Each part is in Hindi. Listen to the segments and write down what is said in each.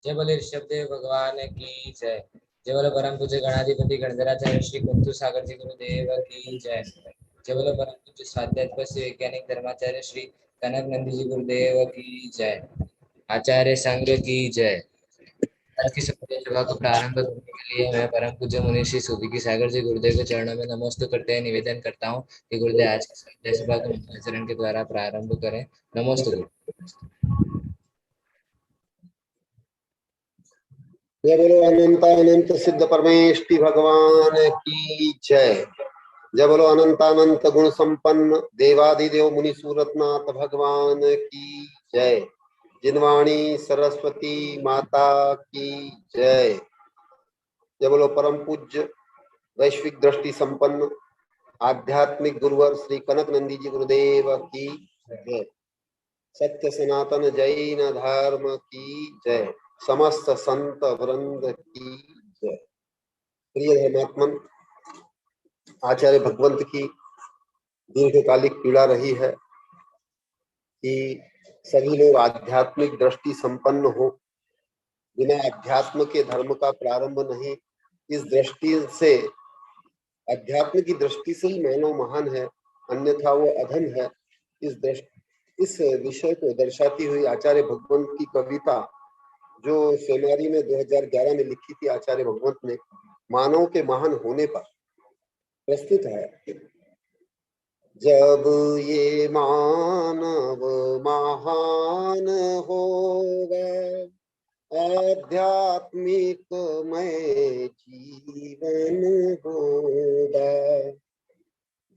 जय बोले ऋषभदेव भगवान की जय। जय बोले परम पूज्य गणाधिपति गणधराचार्य श्री कुंतु सागर जी गुरुदेव की जय। जय बोले परम पूज्य स्वाध्यात्म श्री वैज्ञानिक धर्माचार्य श्री कनक नंदी जी गुरुदेव की जय। आचार्य संघ की जय। आज की संध्या सभा को प्रारंभ करने के लिए मैं परम पूज्य मुनि श्री सुधीकी सागर जी गुरुदेव के चरणों में नमस्ते करते हैं, निवेदन करता हूँ कि गुरुदेव आज की संध्या सभा को मंगलाचरण के द्वारा प्रारंभ करें। नमस्ते गुरु। जय बोलो अनंत अनंत सिद्ध परमेष्टि भगवान की जय। जय बोलो अनंत अनंत गुण संपन्न देवादिदेव मुनि सूरतनाथ भगवान की जय। जिनवाणी सरस्वती माता की जय। जय बोलो परम पूज्य वैश्विक दृष्टि संपन्न आध्यात्मिक गुरुवर श्री कनक नंदी जी गुरुदेव की जय। सत्य सनातन जैन धर्म की जय। समस्त संत वृंद की जय। प्रिय धर्मात्मन, आचार्य भगवंत की दीर्घकालिक पीड़ा रही है कि सभी लोग आध्यात्मिक दृष्टि संपन्न हो। बिना अध्यात्म के धर्म का प्रारंभ नहीं। इस दृष्टि से, अध्यात्म की दृष्टि से ही मानव महान है, अन्यथा वो अधम है। इस विषय को दर्शाती हुई आचार्य भगवंत की कविता जो सेनारी में 2011 में लिखी थी आचार्य भगवंत ने, मानव के महान होने पर प्रस्तुत है। जब ये मानव महान होगा आध्यात्मिक में जीवन होगा।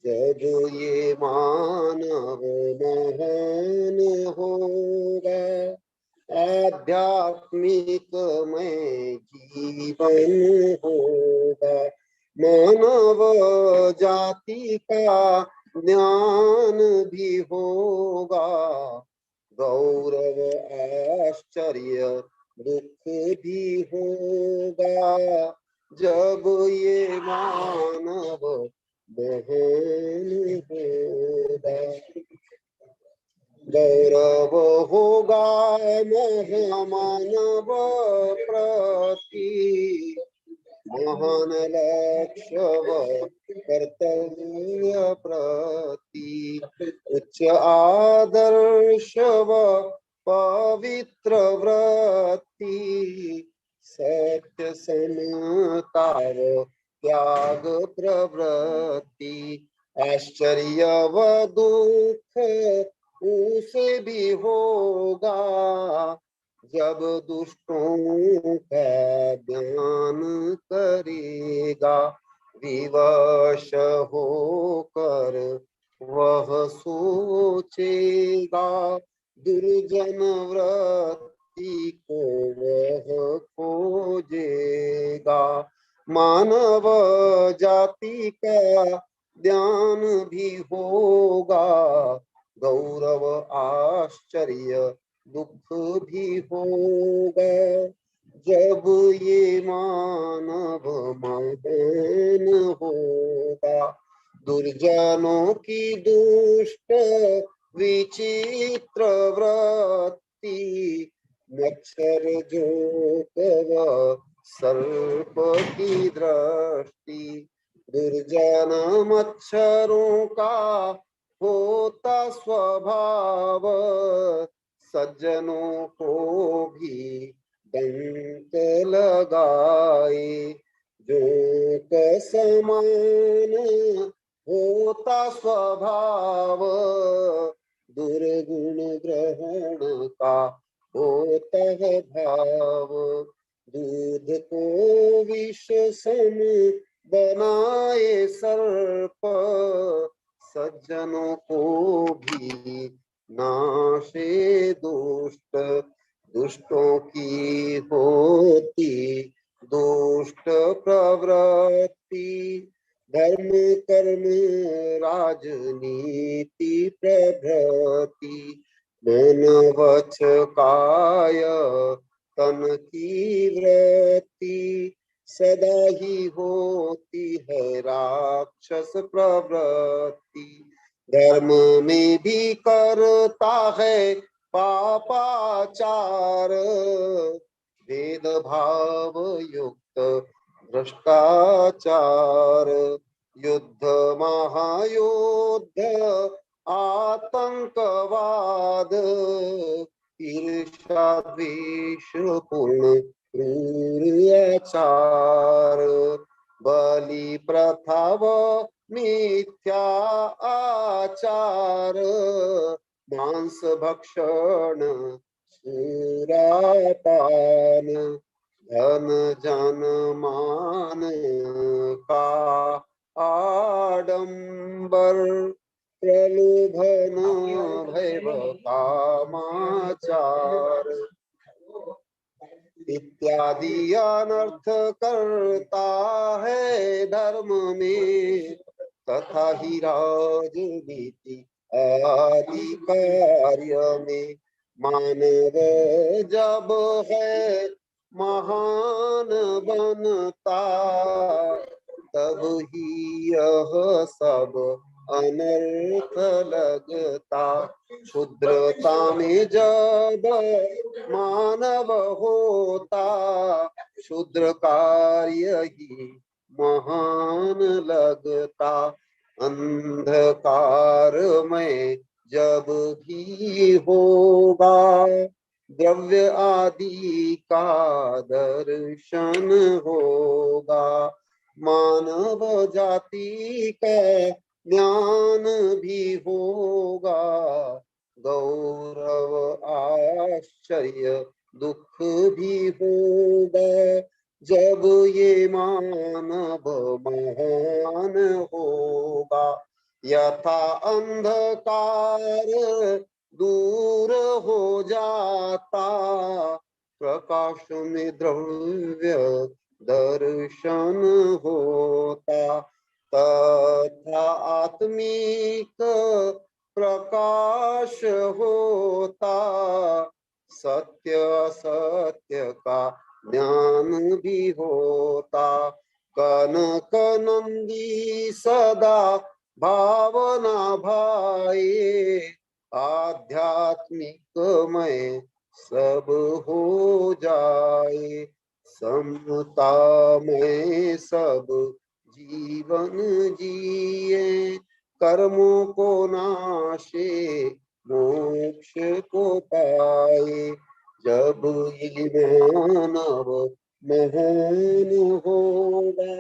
जब ये मानव महान होगा आध्यात्मिक में जीवन होगा। मानव जाति का ज्ञान भी होगा, गौरव आश्चर्य दुख भी होगा। जब ये मानव महान होगा, गौरव होगा महामानव प्रति, महान लक्ष्य कर्तव्य प्रति, उच्च आदर्श व पवित्र वृत्ति, सत्य समता व त्याग प्रवृत्ति, आश्चर्य व दुख उसे भी होगा जब दुष्टों का ध्यान करेगा। विवश होकर वह सोचेगा, दुर्जन वृत्ति को वह खोजेगा। मानव जाति का ध्यान भी होगा, गौरव आश्चर्य दुख भी होगा। जब ये मानव महान होगा, दुर्जनों की दुष्ट विचित्र वृत्ति, मच्छर जो सर्प की दृष्टि, दुर्जन मच्छरों का होता स्वभाव, सज्जनों को भी डंक लगाए। जो समान होता स्वभाव, दुर्गुण ग्रहण का होता है भाव। दूध को विष सम बनाए सर्प, सज्जनों को भी नाशे दुष्ट। दुष्टों की होती दुष्ट प्रवृत्ति, धर्म कर्म राजनीति प्रभृति, मन वच काय तन की वृत्ति, सदा ही होती है राक्षस प्रवृत्ति। धर्म में भी करता है पापाचार, भेदभाव युक्त भ्रष्टाचार, युद्ध महायुद्ध आतंकवाद, ईर्ष्या द्वेष पूर्ण क्रूराचार, बलि प्रथा व मिथ्या आचार, मांस भक्षण सुरापान, धन जन मान का आडंबर, प्रलोभन भैव कामाचार इत्यादि अनर्थ करता है धर्म में, तथा ही राजनीति आदि कार्य में। मानव जब है महान बनता, तब ही यह सब अनर्थ लगता। क्षुद्रता में जब मानव होता, क्षुद्र कार्य ही महान लगता। अंधकार में जब भी होगा, द्रव्य आदि का दर्शन होगा। मानव जाति का ज्ञान भी होगा, गौरव आश्चर्य दुख भी होगा। जब ये मानव महान होगा, यथा अंधकार दूर हो जाता, प्रकाश में द्रव्य दर्शन होता। तथा आत्मिक प्रकाश होता, सत्य असत्य का ज्ञान भी होता। कनक नंदी सदा भावना भाए, आध्यात्मिक में सब हो जाए। समता में सब जीवन जिए, कर्मों को नाशे मोक्ष को पाए। जब ये मानव महान होगा,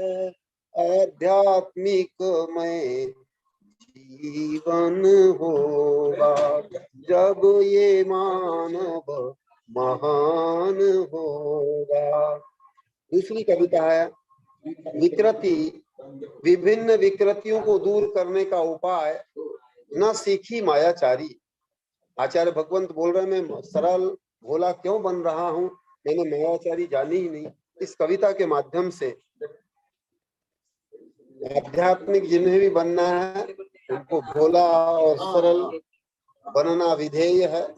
आध्यात्मिक में जीवन होगा। जब ये मानव महान होगा। दूसरी कविता है विकृति। विभिन्न विकृतियों को दूर करने का उपाय न सीखी मायाचारी। आचार्य भगवंत बोल रहे मैं सरल भोला क्यों बन रहा हूँ, मैंने मायाचारी जानी ही नहीं। इस कविता के माध्यम से आध्यात्मिक जिन्हें भी बनना है, उनको भोला और सरल बनना विधेय है।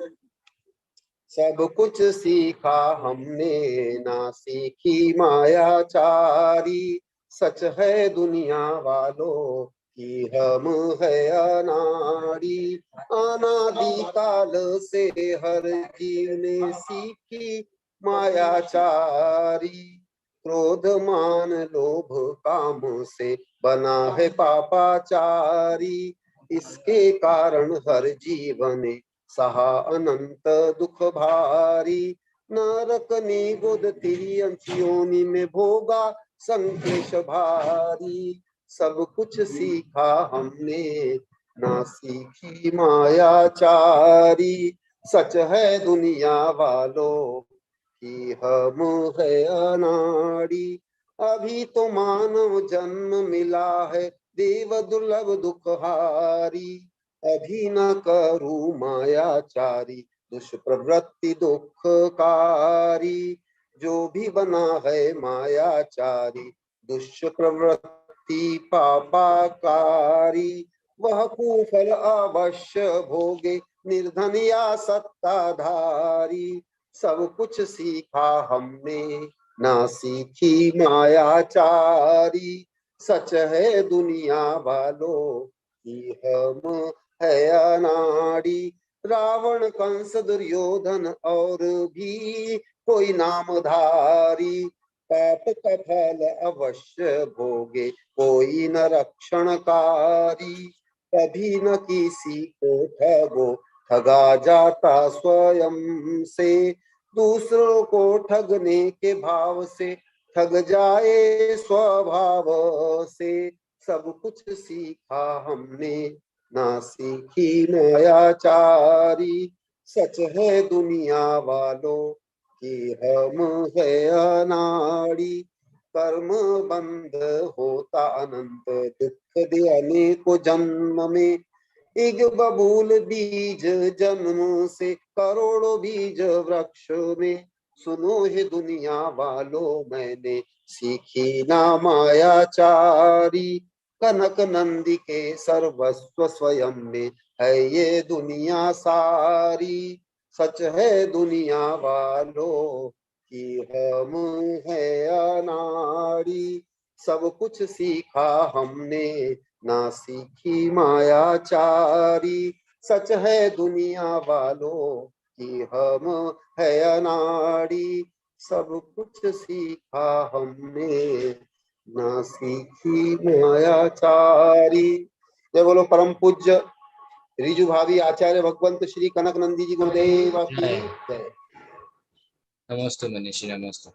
सब कुछ सीखा हमने, ना सीखी मायाचारी। सच है दुनिया वालों कि हम है अनाड़ी। अनादि काल से हर जीव ने सीखी मायाचारी। क्रोध मान लोभ काम से बना है पापाचारी। इसके कारण हर जीवन सहा अनंत दुख भारी। नरक निगुद तिर्यंचियोनि में भोगा संक्लेश भारी। सब कुछ सीखा हमने, ना सीखी मायाचारी। सच है दुनिया वालों कि हम है अनाड़ी। अभी तो मानव जन्म मिला है, देव दुर्लभ दुखहारी। अभी न करूं मायाचारी, दुष्प्रवृत्ति दुखकारी। जो भी बना है मायाचारी, दुष्प्रवृत्ति पापाकारी। वह कुफल अवश्य भोगे, निर्धन या सत्ताधारी। सब कुछ सीखा हमने, ना सीखी मायाचारी। सच है दुनिया वालों कि हम है अनाड़ी। रावण कंस दुर्योधन और भी कोई नामधारी, पाप का फल अवश्य भोगे कोई न रक्षणकारी। कभी न किसी को ठगो, ठगा जाता स्वयं से, दूसरों को ठगने के भाव से ठग जाए स्वभाव से। सब कुछ सीखा हमने ना सीखी मायाचारी, सच है दुनिया वालों कि हम है अनाड़ी। कर्म बंध होता अनंत, दुख दे अनेको जन्म में। इग बबूल बीज जन्म से, करोड़ों बीज वृक्ष में। सुनो हे दुनिया वालों मैंने सीखी ना मायाचारी, कनक नंदी के सर्वस्व स्वयं में है ये दुनिया सारी। सच है दुनिया वालों कि हम है अनाड़ी, सब कुछ सीखा हमने ना सीखी मायाचारी। सच है दुनिया वालों कि हम है अनाड़ी, सब कुछ सीखा हमने ना सीखी मायाचारी। जय बोलो परम पूज्य रिजु भावी आचार्य भगवंत श्री कनक नंदी जी गुरुदेव की जय। नमोस्तु मनीषी, नमोस्तु।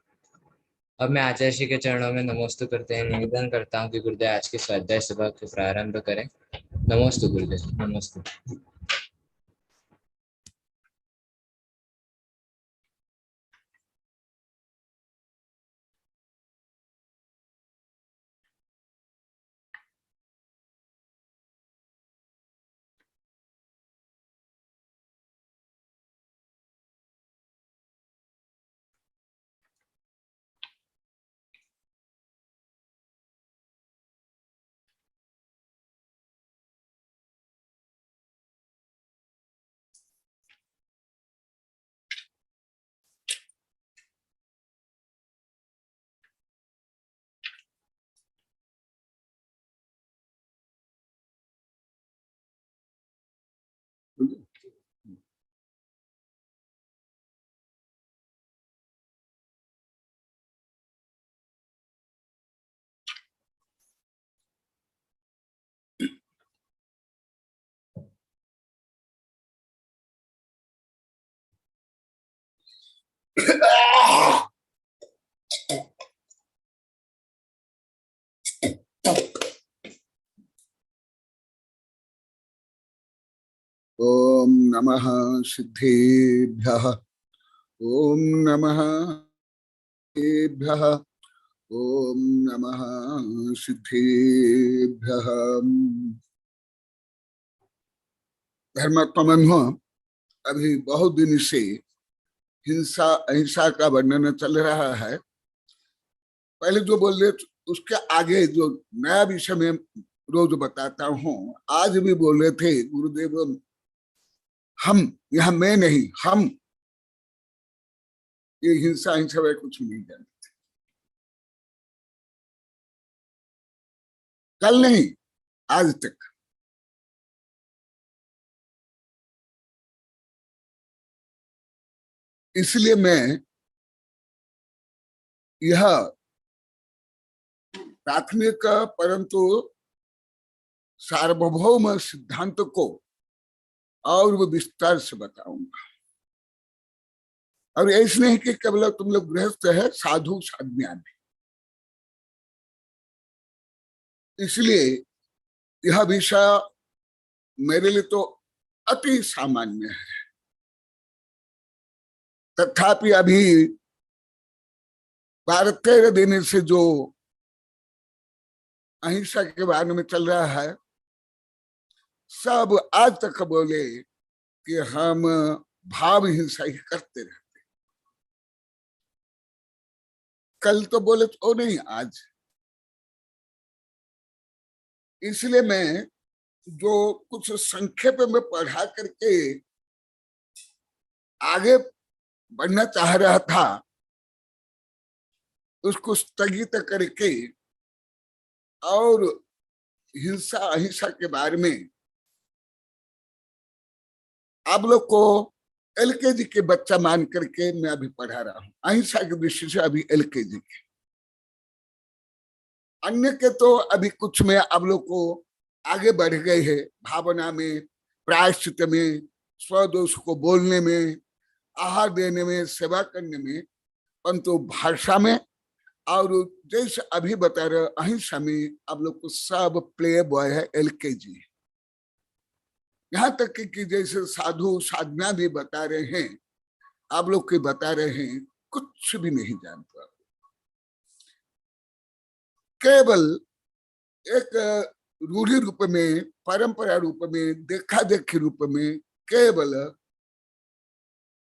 अब मैं आचार्य श्री के चरणों में नमोस्तु करते हैं, निवेदन करता हूँ कि गुरुदेव आज की स्वाध्याय सभा को प्रारंभ करें। नमोस्तु गुरुदेव, नमोस्तु। ओम नमः सिद्धेभ्यः, ओम नमः सिद्धेभ्यः, ओम नमः सिद्धेभ्यः। धर्मात्मा, अभी बहुत दिन से हिंसा अहिंसा का वर्णन चल रहा है। पहले जो बोल रहे उसके आगे जो नया विषय में रोज बताता हूँ। आज भी बोल रहे थे गुरुदेव, हम, यह मैं नहीं, हम ये हिंसा हिंसा वे कुछ नहीं जानते। कल नहीं, आज तक। इसलिए मैं यह प्राथमिक परंतु सार्वभौम सिद्धांत को और वो विस्तार से बताऊंगा। और ऐसे नहीं कि केवल तुम लोग गृहस्थ है, साधु साध्या भी। इसलिए यह विषय मेरे लिए तो अति सामान्य है। तथापि अभी 12-13 दिन से जो अहिंसा के बारे में चल रहा है, सब आज तक बोले कि हम भाव हिंसा ही करते रहते। कल तो बोले तो नहीं, आज। इसलिए मैं जो कुछ संक्षेप में पढ़ा करके आगे बढ़ना चाह रहा था, उसको स्थगित करके और हिंसा अहिंसा के बारे में आप लोग को एलकेजी के बच्चा मान करके मैं अभी पढ़ा रहा हूं, अहिंसा की दृष्टि से अभी एलकेजी के। अन्य के तो अभी कुछ में आप लोग को आगे बढ़ गए हैं, भावना में, प्रायश्चित में, स्वदोष को बोलने में, आहार देने में, सेवा करने में, परंतु भाषा में और जैसे अभी बता रहे अहिंसा में आप लोग को सब प्ले बॉय है, एलकेजी। यहाँ तक कि जैसे साधु साधना भी बता रहे हैं, आप लोग के बता रहे हैं, कुछ भी नहीं जानता, केवल एक रूढ़ी रूप में, परंपरा रूप में, देखा देखी रूप में केवल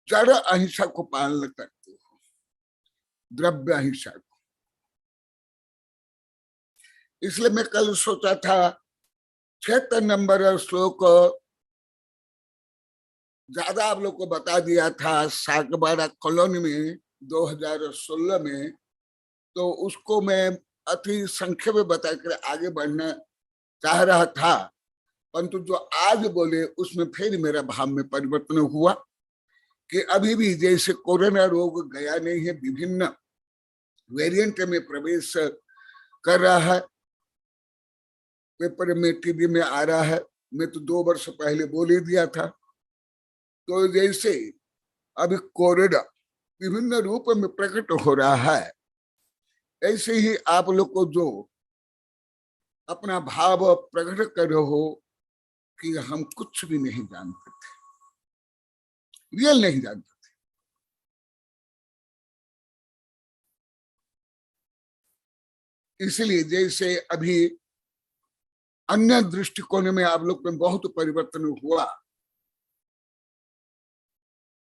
जड़ अहिंसा को पालन करते हो, द्रव्य अहिंसा को। इसलिए मैं कल सोचा था 76 नंबर श्लोक ज्यादा आप लोग को बता दिया था सागबाड़ा कॉलोनी में 2016 में, तो उसको मैं अति संक्षेप में बताकर आगे बढ़ना चाह रहा था, परंतु जो आज बोले उसमें फिर मेरा भाव में परिवर्तन हुआ कि अभी भी जैसे कोरोना रोग गया नहीं है, विभिन्न वेरिएंट में प्रवेश कर रहा है, पेपर में, टीवी में आ रहा है। मैं तो 2 वर्ष पहले बोल ही दिया था। तो जैसे अभी कोरोना विभिन्न रूप में प्रकट हो रहा है, ऐसे ही आप लोग को जो अपना भाव प्रकट कर रहे हो कि हम कुछ भी नहीं जानते थे, रियल नहीं जानते थे, इसलिए जैसे अभी अन्य दृष्टिकोण में आप लोग में बहुत परिवर्तन हुआ,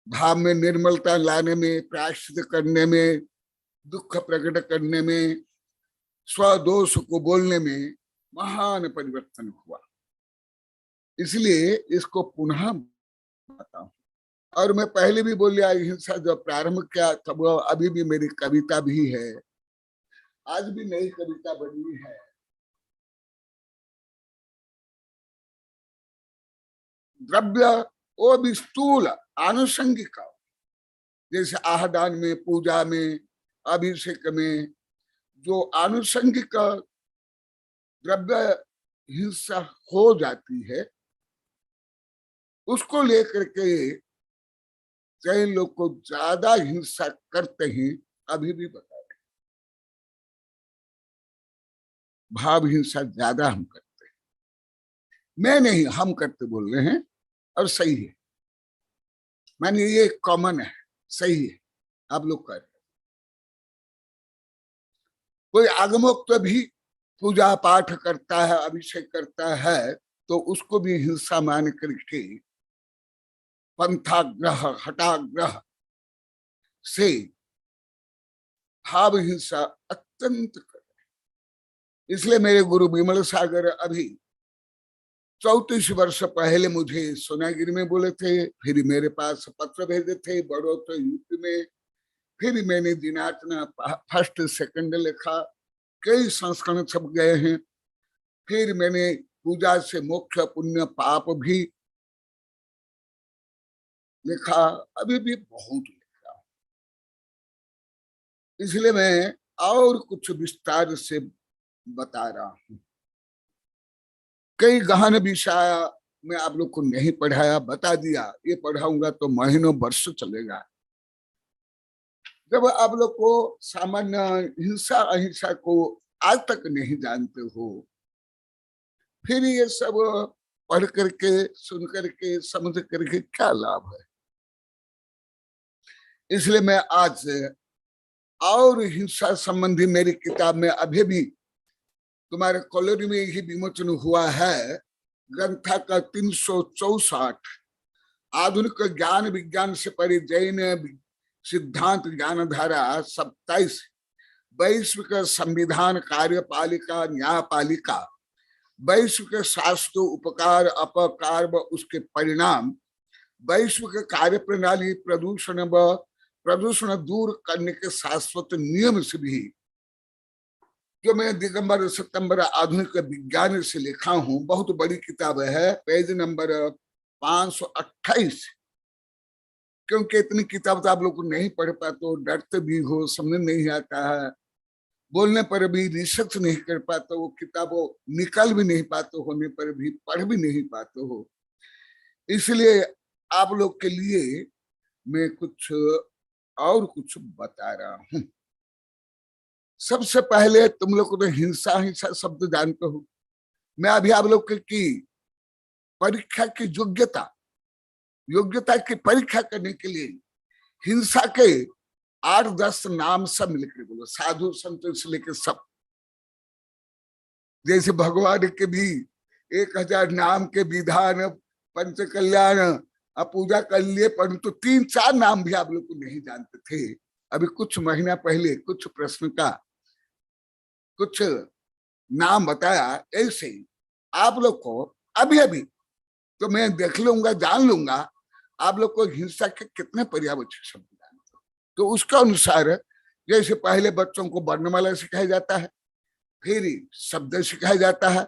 भाव में निर्मलता लाने में, प्रायश्चित करने में, दुख प्रकट करने में, स्वदोष को बोलने में महान परिवर्तन हुआ। इसलिए इसको पुनः बताऊं। और मैं पहले भी बोलिया, अहिंसा जब प्रारंभ किया तब अभी भी मेरी कविता भी है, आज भी नई कविता बनी है। द्रव्य वो भी स्थूल आनुषंगिक, जैसे आहादान में, पूजा में, अभिषेक में जो आनुषंगिक द्रव्य हिंसा हो जाती है, उसको लेकर के कई लोग को ज्यादा हिंसा करते हैं। अभी भी बता रहे, भाव हिंसा ज्यादा हम करते हैं, मैं नहीं, हम करते बोल रहे हैं, और सही है, मानिए ये कॉमन है, सही है, आप लोग कर रहे। कोई आगमोक्त भी पूजा पाठ करता है, अभिषेक करता है, तो उसको भी हिंसा मान करके पंथाग्रह, हटाग्रह से भाव हिंसा अत्यंत कर। इसलिए मेरे गुरु विमल सागर अभी 34 वर्ष पहले मुझे सोनागिरी में बोले थे, फिर मेरे पास पत्र भेजे थे बड़ौदा यूपी में, फिर मैंने दिनाचना फर्स्ट सेकंड लिखा, कई संस्करण छप गए हैं, फिर मैंने पूजा से मोक्ष पुण्य पाप भी लिखा, अभी भी बहुत लिखा। इसलिए मैं और कुछ विस्तार से बता रहा हूं। कई गहन विषय में आप लोग को नहीं पढ़ाया, बता दिया, ये पढ़ाऊंगा तो महीनों वर्ष चलेगा। जब आप लोग को सामान्य हिंसा अहिंसा को आज तक नहीं जानते हो, फिर ये सब पढ़ करके, सुन करके, समझ करके क्या लाभ है। इसलिए मैं आज से और हिंसा संबंधी मेरी किताब में अभी भी तुम्हारे कॉलोनी में ही विमोचन हुआ है, ग्रंथा का 364 आधुनिक ज्ञान विज्ञान से परे जैन सिद्धांत ज्ञानधारा 27 वैश्विक संविधान कार्यपालिका न्यायपालिका वैश्विक शास्त्र उपकार अपकार व उसके परिणाम वैश्विक कार्य प्रणाली प्रदूषण दूर करने के शाश्वत नियम से भी, जो मैं दिगंबर सितंबर आधुनिक विज्ञान से लिखा हूं, बहुत बड़ी किताब है, पेज नंबर 528। क्योंकि इतनी किताब तो आप लोग को नहीं पढ़ पाते हो, डरते भी हो, समझ नहीं आता है, बोलने पर भी रिसर्च नहीं कर पाते हो, किताबों निकल भी नहीं पाते होने पर भी पढ़ भी नहीं पाते हो। इसलिए आप लोग के लिए मैं कुछ और कुछ बता रहा हूं। सबसे पहले तुम लोग को तो हिंसा हिंसा शब्द जानते हो। मैं अभी आप लोग की परीक्षा की योग्यता की परीक्षा करने के लिए हिंसा के 8-10 नाम सब लिख बोलो, साधु संत से लेकर सब। जैसे भगवान के भी 1000 नाम के विधान, पंच कल्याण, आप पूजा कर लिए, परंतु 3-4 नाम भी आप लोग को नहीं जानते थे। अभी कुछ महीना पहले कुछ प्रश्न का कुछ नाम बताया। ऐसे आप लोग को अभी अभी तो मैं देख लूंगा, जान लूंगा आप लोग को हिंसा के कितने पर्यायवाची शब्द जानते हो। तो उसके अनुसार जैसे पहले बच्चों को वर्णमाला सिखाया जाता है, फिर शब्द सिखाया जाता है,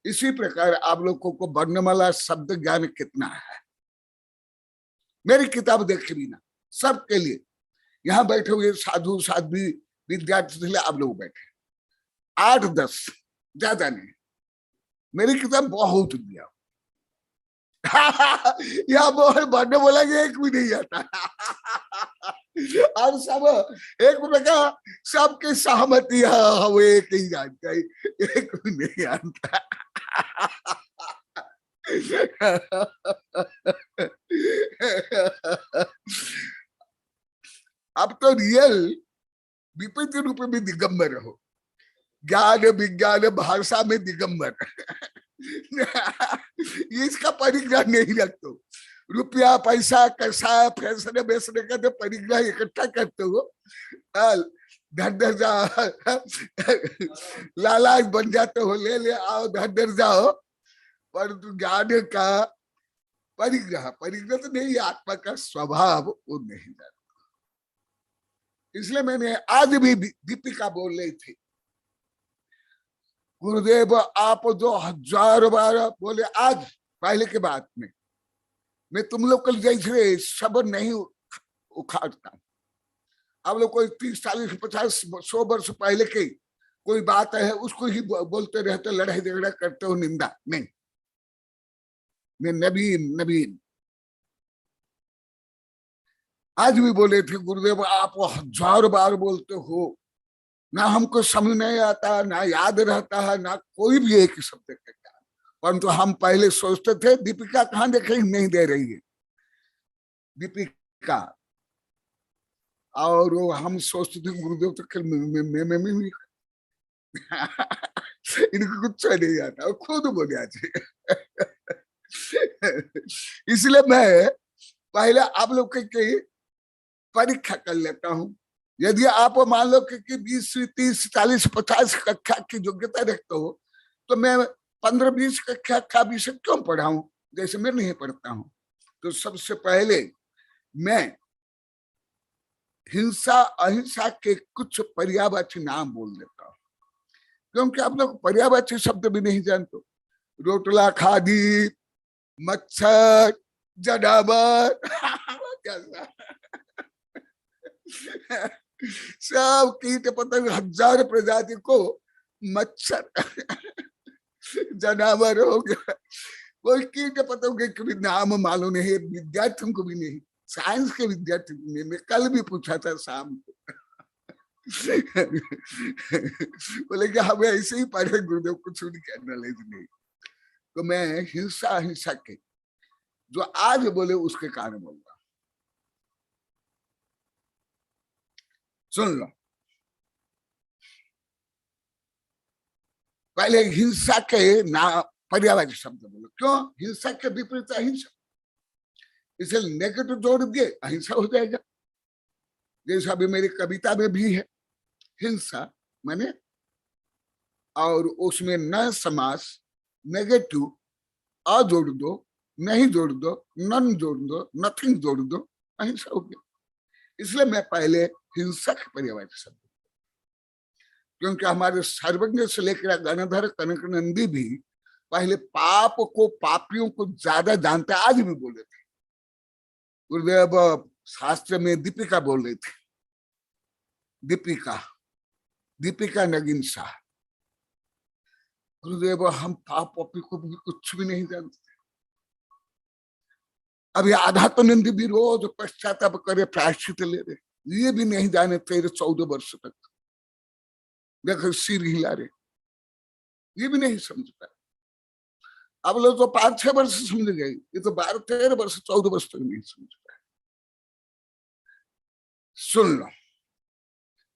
इसी प्रकार आप लोगों को वर्णमाला शब्द ज्ञान कितना है मेरी किताब देख के भी ना। सबके लिए यहाँ बैठे हुए साधु साध्वी विद्यार्थी थे, आप लोग बैठे 8-10, ज्यादा नहीं। मेरी किताब बहुत दिया यहाँ बढ़ने बोला कि एक भी नहीं आता और सब एक प्रकार सबकी सहमति है, वो एक ही जानता है, एक भी नहीं जानता। अब तो रियल विपरीत रूप में दिगंबर हो, ज्ञान विज्ञान भाषा में दिगंबर। इसका परिग्रह नहीं रखते हो। रुपया पैसा कैसा फैसले बेचने का तो परिग्रह इकट्ठा करते हो, धर जाओ, लालाच बन जाते हो, ले ले आओ, धर जाओ, परंतु ज्ञान का परिग्रह तो नहीं, आत्मा का स्वभाव वो नहीं जानता। इसलिए मैंने आज भी दीपिका बोल रही थी, गुरुदेव आप जो 1000 बार बोले आज पहले के बात में, मैं तुम लोग कल जैसे शब्द नहीं उखाड़ता। आप लोग कोई 30, 40, 50, 100 वर्ष पहले की कोई बात है उसको ही बोलते रहते, लड़ाई झगड़ा करते हो, निंदा नहीं। मैं नवीन आज भी बोले थे, गुरुदेव आप 1000 बार बोलते हो, ना हमको समझ नहीं आता, ना याद रहता है, ना कोई भी एक शब्द कहता है। परंतु हम पहले सोचते थे दीपिका कहाँ देखे, नहीं दे रही है दीपिका, और हम सोचते थे गुरुदेव तो कल मैं इनको कुछ नहीं आता, खुद बोले आज। इसलिए मैं पहले आप लोग की परीक्षा कर लेता हूँ। यदि आप मान लो कि 20, 30, 40, 50 कक्षा की योग्यता रखते हो, तो मैं 15-20 कक्षा का विषय क्यों पढ़ाऊं, जैसे मैं नहीं पढ़ता हूं। तो सबसे पहले मैं हिंसा अहिंसा के कुछ पर्यायवाची नाम बोल देता हूं, क्योंकि आप लोग पर्यायवाची शब्द भी नहीं जानते। रोटला खादी, मच्छर, जनावर, सब कीट पतंग 1000 प्रजाति को मच्छर जानवर हो गया। कोई कीट पतंग के भी नाम मालूम नहीं, विद्यार्थियों को भी नहीं, साइंस के विद्यार्थी को नहीं। मैं कल भी पूछा था शाम को, बोले कि हमें ऐसे ही पढ़े गुरुदेव, कुछ उनकी नॉलेज नहीं। तो मैं हिंसा के जो आज बोले उसके कारण बोल रहा, सुन लो। पहले हिंसा के ना पर्यायवाची शब्द बोलो, क्यों? हिंसा के विपरीत अहिंसा, इसलिए नेगेटिव जोड़ दिए, अहिंसा हो जाएगा। जैसा अभी मेरी कविता में भी है, हिंसा माने, और उसमें न समास, नेगेटिव, अ जोड़ दो, नहीं जोड़ दो, नन जोड़ दो, नथिंग जोड़ दो, अहिंसा हो गया। इसलिए मैं पहले हिंसा के पर्यायवाची शब्द, क्योंकि हमारे सर्वज्ञ से लेकर गणधर कनक नंदी भी पहले पाप को, पापियों को ज्यादा जानते, आज भी बोले थे गुरुदेव। शास्त्र में दीपिका बोल रही थी, दीपिका नगीन शाह, गुरुदेव हम पाप पापी को भी कुछ भी नहीं जानते। अभी आधा तो नंदी भी रोज पश्चाताप करे, प्रायश्चित ले रहे, ये भी नहीं जाने 13-14 वर्ष तक। देखो सिर हिला रहे, ये भी नहीं समझ पाए। अब लोग तो 5-6 वर्ष समझ गए, ये तो 12-13 वर्ष 14 वर्ष तक नहीं समझ पाए। सुन लो,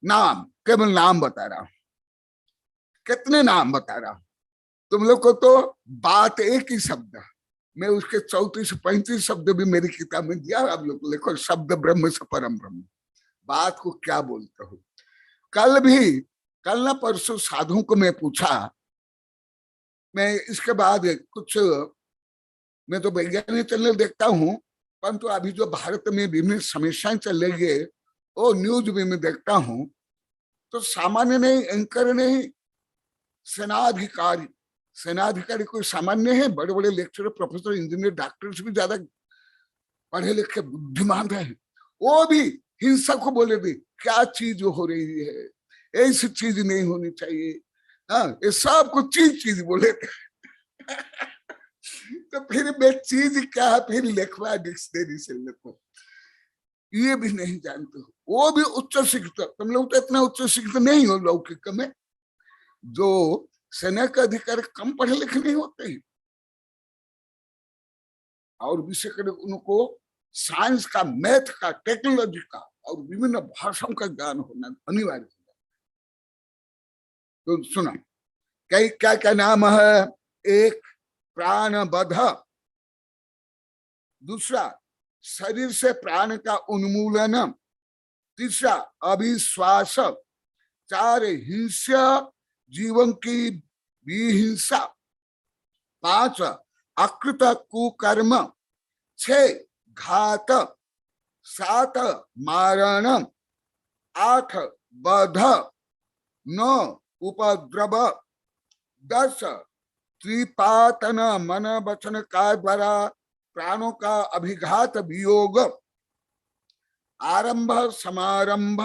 नाम, केवल नाम बता रहा हूं, कितने नाम बता रहा हूं तुम लोग को। तो बात एक ही शब्द, मैं उसके 34-35 शब्द भी मेरी किताब में दिया। आप लोग लिखो, शब्द ब्रह्म से परम ब्रह्म, बात को क्या बोलते हो। कल ना परसों साधुओं को मैं पूछा, मैं इसके बाद कुछ, मैं तो वैज्ञानिक चैनल देखता हूं, परंतु अभी जो भारत में विभिन्न समस्याएं चल रही है वो न्यूज भी मैं देखता हूं। तो सामान्य नहीं, एंकर नहीं, सेनाधिकारी कोई सामान्य है, बड़े बड़े लेक्चरर, प्रोफेसर, इंजीनियर, डॉक्टर से भी ज्यादा पढ़े लिखे बुद्धिमान है, वो भी हिंसा को बोले थे। क्या चीज हो रही है, ऐसी चीज नहीं होनी चाहिए। हाँ, ये सब कुछ चीज बोले थे। तो फिर मैं चीज क्या है, फिर लिखवा डिक्शनरी से लिखो, ये भी नहीं जानते हो। वो भी उच्च शिक्षित, तुम लोग तो इतना उच्च शिक्षित नहीं हो लौकिक में। जो सेना का अधिकारी कम पढ़े लिखे नहीं होते हैं, और विशेष कर उनको साइंस का, मैथ का, टेक्नोलॉजी का और विभिन्न भाषाओं का ज्ञान होना अनिवार्य है। तो सुना, क्या क्या नाम है। एक, प्राणबध, दूसरा शरीर से प्राण का उन्मूलन, तीसरा अभिश्वास, 4 हिंसा, जीवन की विहिंसा, 5 अकृत कुकर्म, 6 घात, 7 मारण, 8 बध, 9 उपद्रव, 10 त्रिपातन, मन वचन का द्वारा प्राणों का अभिघात वियोग, आरंभ समारंभ,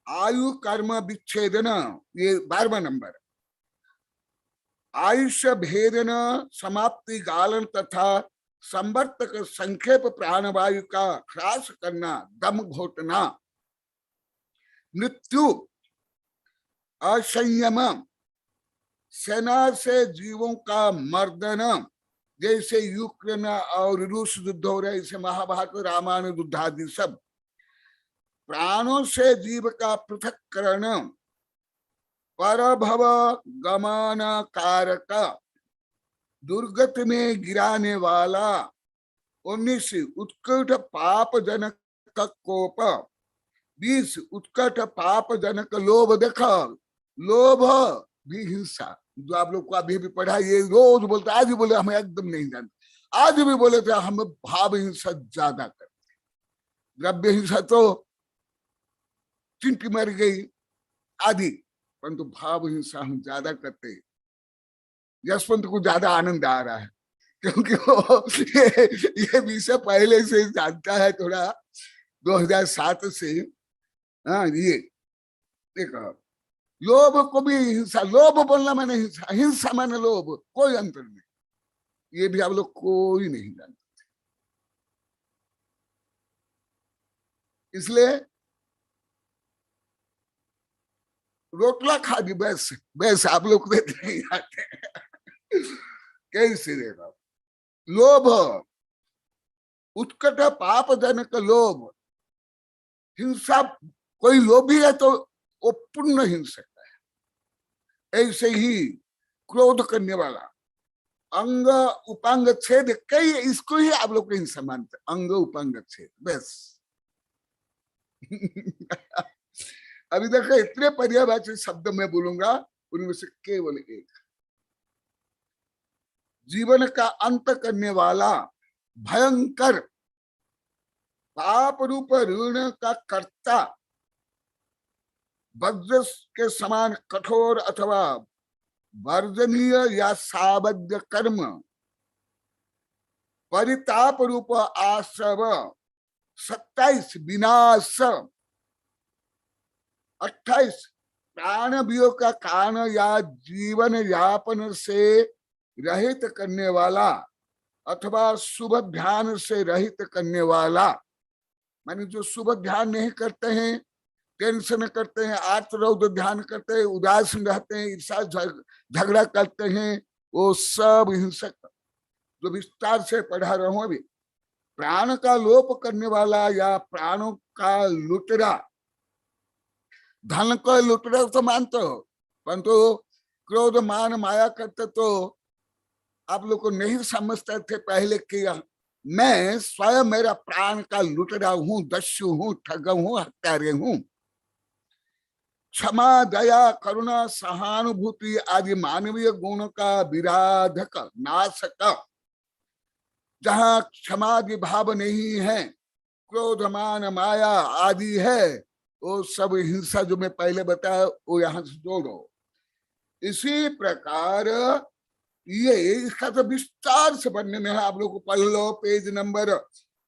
आयु कर्म विच्छेदन, ये 12वां नंबर, आयुष्य भेदन, समाप्ति गालन तथा संवर्तक संक्षेप प्राणवायु का ह्रास करना, दम घोटना, मृत्यु, असंयम, सेना से जीवों का मर्दन, जैसे यूक्रेन और रूस युद्ध हो रहे, जैसे महाभारत, रामायण युद्ध आदि सब, प्राणों से जीव का पृथक्करण, परभव गमन कारक, दुर्गति में गिराने वाला, 19 उत्कट पाप जनक कोप, 20 उत्कट पाप जनक लोभ। देखो, लोभ भी हिंसा, जो आप लोग को अभी भी पढ़ा, ये रोज बोलते, आज भी बोले हम एकदम नहीं जानते, आज भी बोले थे हम भाव हिंसा ज्यादा करते, द्रव्य हिंसा तो चिंटी मर गई आदि, परंतु भाव हिंसा हम ज्यादा करते। यशवंत को ज्यादा आनंद आ रहा है क्योंकि वो ये विषय पहले से जानता है थोड़ा, 2007 से। हाँ, ये देखो, लोभ को भी हिंसा, लोभ बोलना मैंने हिंसा, हिंसा मैंने लोभ, कोई अंतर नहीं, ये भी आप लोग कोई नहीं जानते। इसलिए रोटला खा दी, बस आप लोग को नहीं आते। कैसे देगा लोभ, उत्कट पाप जनक लोभ, हिंसा, कोई लोभी है तो वो पूर्ण हिंसक है। ऐसे ही क्रोध करने वाला, अंग उपांग छेद, कई इसको ही आप लोग हिंसा मानते, अंग उपांग छेद, बस। अभी देखो, इतने पर्यायवाची शब्द मैं बोलूंगा, उनमें से केवल एक, जीवन का अंत करने वाला भयंकर पाप रूप ऋण का कर्ता, वज्र के समान कठोर अथवा वर्जनीय या सावध्य कर्म, परिताप रूप आश्रव, 27 विनाश, 28 प्राण वियोग का कारण या जीवन यापन से रहित करने वाला अथवा शुभ ध्यान से रहित करने वाला, माने जो शुभ ध्यान नहीं करते हैं, टेंशन करते हैं, आर्तरौद्र ध्यान करते हैं, उदासीन रहते हैं, ईर्षा झगड़ा करते हैं, वो सब हिंसक, जो विस्तार से पढ़ा रहा हूं अभी, प्राण का लोप करने वाला या प्राणों का लुटेरा, धन को लुटेरा तो मानते हो, परंतु क्रोध मान माया करते तो आप लोग को नहीं समझते थे पहले कि मैं स्वयं मेरा प्राण का लुटेरा हूं, दस्यु हूं, ठग हूं, हत्यारे हूं। क्षमा, दया, करुणा, सहानुभूति आदि मानवीय गुण का विराधक, नाशक, जहां क्षमादि भाव नहीं है, क्रोध मान माया आदि है, वो सब हिंसा जो मैं पहले बताया वो यहां से जोड़ो। इसी प्रकार ये इसका तो विस्तार से वर्णन है, आप लोग को पढ़ लो, पेज नंबर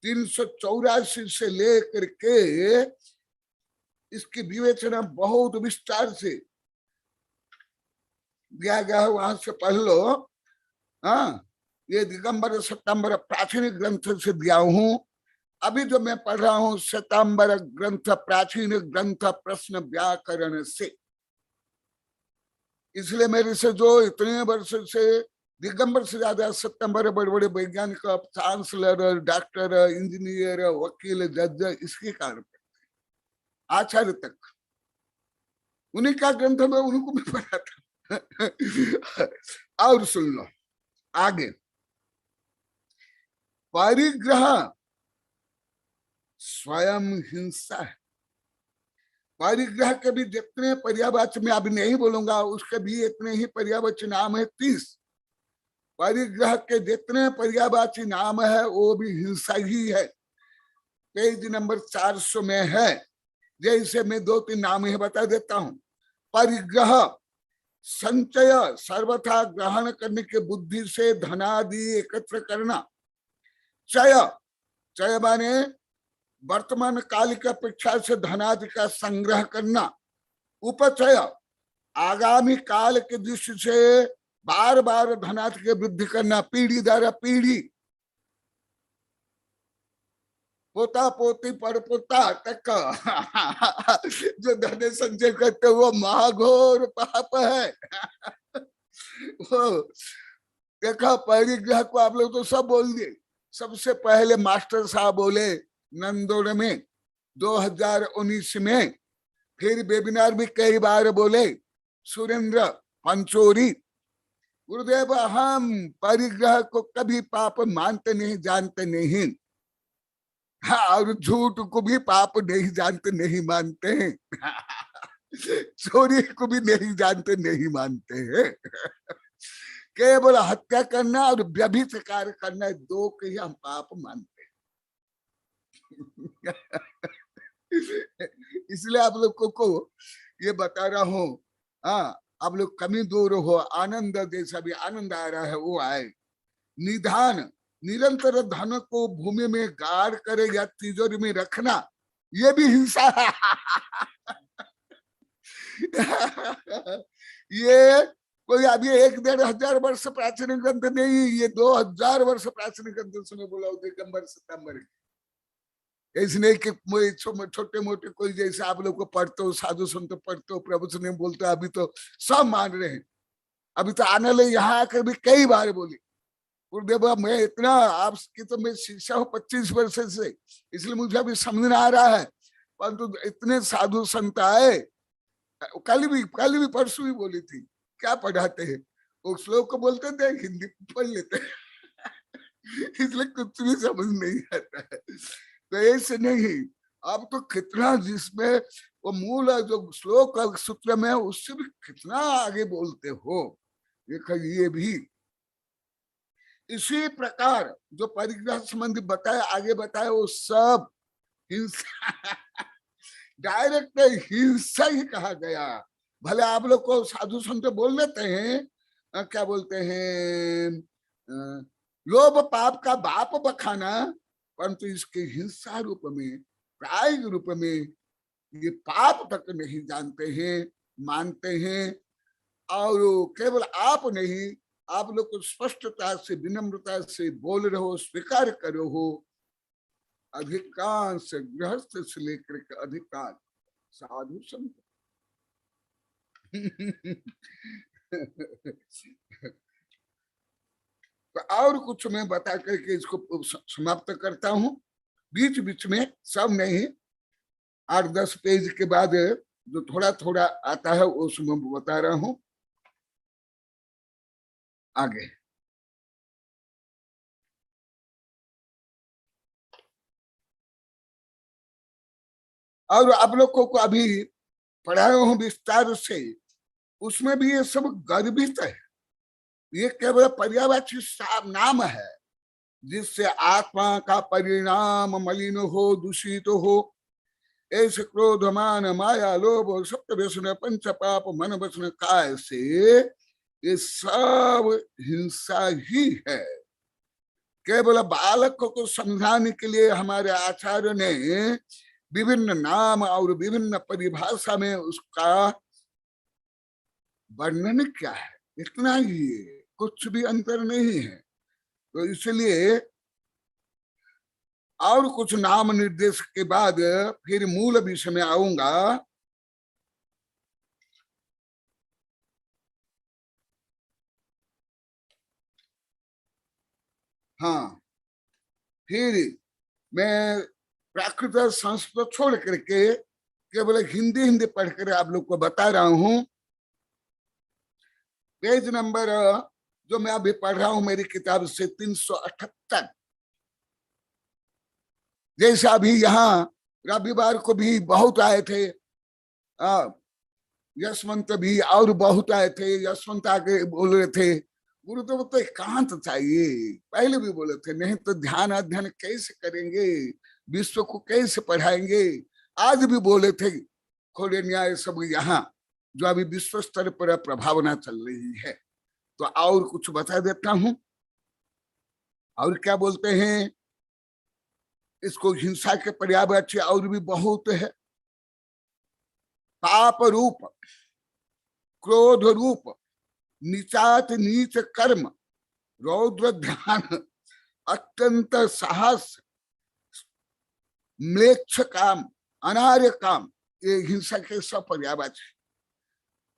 384 से लेकर के इसकी विवेचना बहुत विस्तार से दिया गया है, वहां से पढ़ लो। हाँ, ये दिगंबर श्वेतांबर प्राचीन ग्रंथ से दिया हूं। अभी जो मैं पढ़ रहा हूं श्वेतांबर ग्रंथ, प्राचीन ग्रंथ प्रश्न व्याकरण से, इसलिए मेरे से जो इतने वर्ष से दिगंबर से ज्यादा श्वेतांबर बड़े बड़े वैज्ञानिक, चांसलर, डॉक्टर, इंजीनियर, वकील, जज, इसके कारण आचार्य तक उन्हीं का ग्रंथ में उनको भी पढ़ा था। और सुन लो आगे, परिग्रह स्वयं हिंसा है। परिग्रह के भी जितने पर्यायवाची मैं अभी नहीं बोलूंगा, उसके भी इतने ही पर्यायवाची नाम है 30। परिग्रह के जितने पर्यायवाची नाम है वो भी हिंसा ही है। पेज नंबर 400 में है, जैसे मैं 2-3 नाम ही बता देता हूं। परिग्रह, संचय, सर्वथा ग्रहण करने के बुद्धि से धनादि एकत्र करना। चय, चय माने वर्तमान काल की अपेक्षा से धनादि का संग्रह करना। उपचय, आगामी काल के दृष्टि से बार बार धनादि की वृद्धि करना, पीढ़ी दर पीढ़ी, पोता पोती परपोता तक जो धन संचय करते वो महाघोर पाप है। वो देखा, परिग्रह को आप लोग तो सब बोल दिए। सबसे पहले मास्टर साहब बोले नंदोड़ में 2019 में, फिर वेबिनार भी कई बार बोले सुरेंद्र पंचोरी, गुरुदेव हम परिग्रह को कभी पाप मानते नहीं, जानते नहीं। हाँ, और झूठ को भी पाप नहीं जानते नहीं मानते हैं। चोरी को भी नहीं जानते नहीं मानते हैं। केवल हत्या करना और व्यभिचार करना, दो के ही हम पाप मानते हैं। इसलिए आप लोगों को ये बता रहा हूं। हाँ, आप लोग कमी दूर हो, आनंद जैसा भी आनंद आ रहा है वो आए। निधान, निरंतर धन को भूमि में गाड़ करे या तिजोरी में रखना, ये भी हिंसा है। ये कोई अभी 1-1.5 हजार वर्ष प्राचीन ग्रंथ नहीं, ये 2000 वर्ष प्राचीन ग्रंथ से बोला दिगंबर सितंबर। इसलिए कि छोटे मोटे कोई जैसे आप लोग को पढ़ते हो, साधु संत पढ़ते हो, प्रवचन बोलते हो, अभी तो सब मान रहे हैं। अभी तो आने लगे, यहाँ आकर भी कई बार बोली गुरुदेव मैं इतना आपकी तो मैं शिक्षा हूँ 25 वर्ष से, इसलिए मुझे अभी समझ में आ रहा है। परंतु इतने साधु संत आए, कल भी परसों भी बोली थी, क्या पढ़ाते हैं वो श्लोक को बोलते थे, हिंदी पढ़ लेते इसलिए कुछ भी समझ नहीं आता है। तो ऐसे नहीं, अब तो कितना जिसमें वो मूल जो श्लोक सूत्र में है उससे भी कितना आगे बोलते हो। ये भी इसी प्रकार जो परिग्रह संबंधी बताया, आगे बताया, वो सब हिंसा, डायरेक्ट हिंसा ही कहा गया। भले आप लोग को साधु संत बोल देते हैं, क्या बोलते हैं, लोभ पाप का बाप बखाना, परंतु इसके हिंसा रूप में, प्राय रूप में ये पाप तक नहीं जानते हैं, मानते हैं। और केवल आप नहीं, आप लोग को स्पष्टता से, विनम्रता से बोल रहे हो, स्वीकार करो हो। अधिकांश गृहस्थ से लेकर के अधिकांश साधु संत तो और कुछ मैं बता करके इसको समाप्त करता हूं। बीच बीच में सब नहीं, 8-10 पेज के बाद जो थोड़ा थोड़ा आता है वो मैं बता रहा हूं आगे। और आप लोगों को अभी पढ़ाया हूं विस्तार से, उसमें भी ये सब गर्भित है। ये केवल पर्यायवाची नाम है, जिससे आत्मा का परिणाम मलिन हो, दूषित हो। ऐसे क्रोध, मान, माया, लोभ, सप्त व्यसन, पंच पाप, मन, वचन, काय से ये सब हिंसा ही है। केवल बालक को समझाने के लिए हमारे आचार्य ने विभिन्न नाम और विभिन्न परिभाषा में उसका वर्णन किया है, इतना ही है, कुछ भी अंतर नहीं है। तो इसलिए और कुछ नाम निर्देश के बाद फिर मूल विषय में आऊंगा। हाँ, फिर मैं प्राकृत संस्कृत छोड़ करके केवल हिंदी हिंदी पढ़कर आप लोग को बता रहा हूं। पेज नंबर जो मैं अभी पढ़ रहा हूं मेरी किताब से 378। जैसे अभी यहाँ रविवार को भी बहुत आए थे, यशवंत भी और बहुत आए थे। यशवंत आके बोल रहे थे गुरुदेव तो एकांत चाहिए, पहले भी बोले थे, नहीं तो ध्यान अध्ययन कैसे करेंगे, विश्व को कैसे पढ़ाएंगे। आज भी बोले थे खोले न्याय सब यहाँ, जो अभी विश्व स्तर पर प्रभावना चल रही है। तो और कुछ बता देता हूं। और क्या बोलते हैं इसको, हिंसा के पर्यायवाची और भी बहुत है। पाप रूप, क्रोध रूप, नीचात नीच कर्म, रौद्र ध्यान, अत्यंत साहस, म्लेच्छ काम, अनार्य काम, ये हिंसा के सब पर्यायवाची।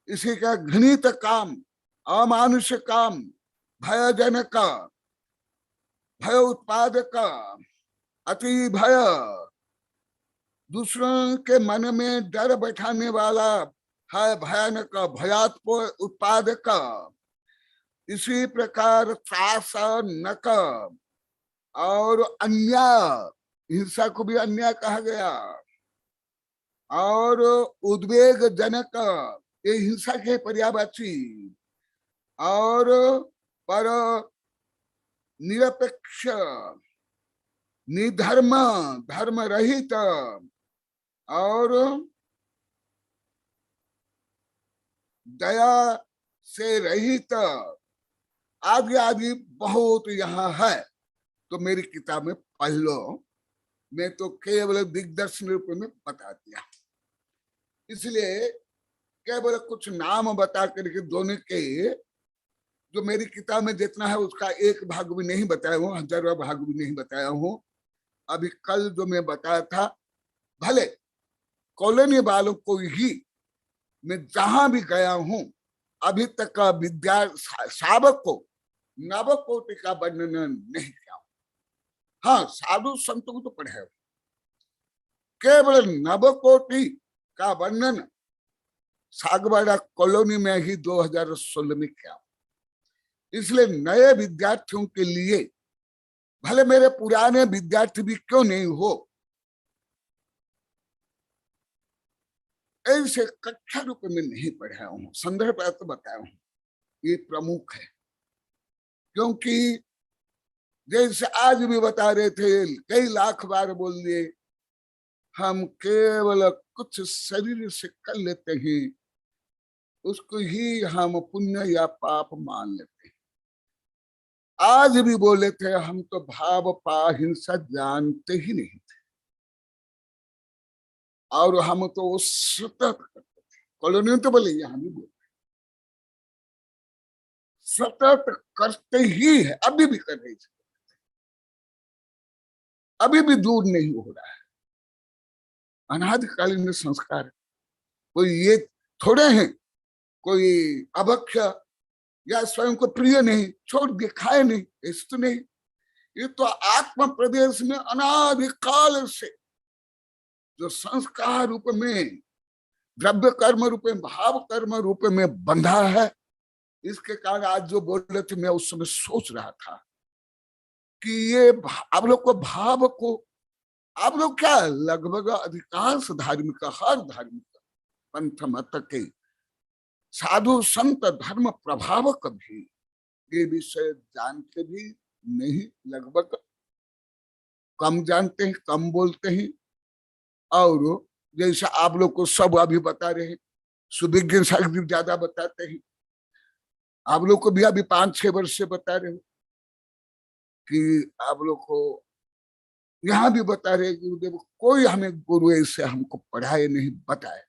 इसी का घृणित काम, अमानुष काम, भयजनक, भय उत्पादक, अति भय, दूसरों के मन में डर बैठाने वाला है, भयानक, भयात्मक उत्पादक। इसी प्रकार त्रास, नक और अन्याय, हिंसा को भी अन्याय कहा गया। और उद्वेग जनक, ये हिंसा के पर्यायवाची। और पर निरपेक्ष, निधर्म, धर्म रहित, और दया से रहित, आदि आदि बहुत यहाँ है। तो मेरी किताब में पढ़ लो, मैं तो केवल दिग्दर्शन रूप में बता दिया। इसलिए केवल कुछ नाम बता करके दोनों के, जो मेरी किताब में जितना है उसका एक भाग भी नहीं बताया हूँ, 1000वां भाग भी नहीं बताया हूँ। अभी कल जो मैं बताया था, भले कॉलोनी वालों को ही मैं जहां भी गया हूं अभी तक का विद्या शावक को नवकोटि का वर्णन नहीं किया। हाँ, साधु संतों को तो पढ़े, केवल नवकोटि का वर्णन सागवाड़ा कॉलोनी में ही 2016 में किया। इसलिए नए विद्यार्थियों के लिए, भले मेरे पुराने विद्यार्थी भी क्यों नहीं हो, ऐसे कक्षा रूप में नहीं पढ़ाया हूं, संदर्भ तो बताया हूं। ये प्रमुख है, क्योंकि जैसे आज भी बता रहे थे, कई लाख बार बोल दिए, हम केवल कुछ शरीर से कर लेते हैं, उसको ही हम पुण्य या पाप मान लेते हैं। आज भी बोले थे हम तो भाव पा हिंसा जानते ही नहीं थे, और हम तो वो सतत करते थे। कॉलोनी तो बोले, यहाँ भी बोले सतत करते ही है, अभी भी कर रहे थे, अभी भी दूर नहीं हो रहा है। अनादिकालीन संस्कार, कोई ये थोड़े हैं कोई अभक्ष्य या स्वयं को प्रिय नहीं, छोड़ दिए, खाए नहीं, ऐसे तो नहीं। ये तो आत्म प्रदेश में अनादिकाल से जो संस्कार रूप में, द्रव्य कर्म रूप में, भाव कर्म रूप में बंधा है। इसके कारण आज जो बोल रहे थे, मैं उस समय सोच रहा था कि ये आप लोग को भाव को, आप लोग क्या लगभग अधिकांश धार्मिक, हर धार्मिक पंथ मत के साधु संत धर्म प्रभावक भी ये विषय जानते भी नहीं, लगभग कम जानते हैं, कम बोलते हैं। और जैसा आप लोग को सब अभी बता रहे हैं, सुविज्ञ शास्त्री ज्यादा बताते हैं, आप लोग को भी अभी 5-6 वर्ष से बता रहे हो कि आप लोग को यहाँ भी बता रहे गुरुदेव, कोई हमें गुरु ऐसे हमको पढ़ाए नहीं, बताए नहीं।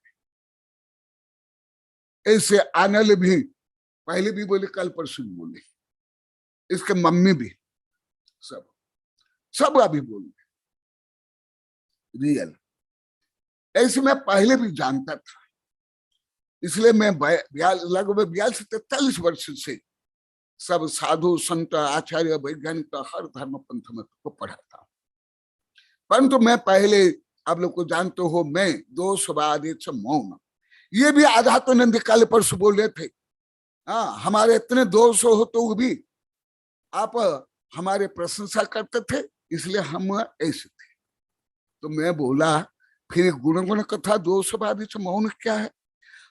ऐसे आनल भी पहले भी बोले, कल परसों बोले, इसके मम्मी भी, सब अभी बोल रियल। ऐसे मैं पहले भी जानता था, इसलिए मैं लगभग 42-43 वर्ष से सब साधु संत आचार्य वैज्ञानिक हर धर्म पंथ मत को पढ़ाता हूं। परंतु मैं पहले, आप लोग को जानते हो, मैं दोषवादी मौन, ये भी आधा तो नंद काले परसों बोल रहे थे। हाँ, हमारे इतने दोष हो तो भी आप हमारे प्रशंसा करते थे, इसलिए हम ऐसे थे। तो मैं बोला फिर गुण कथा दोषवादी मौन क्या है?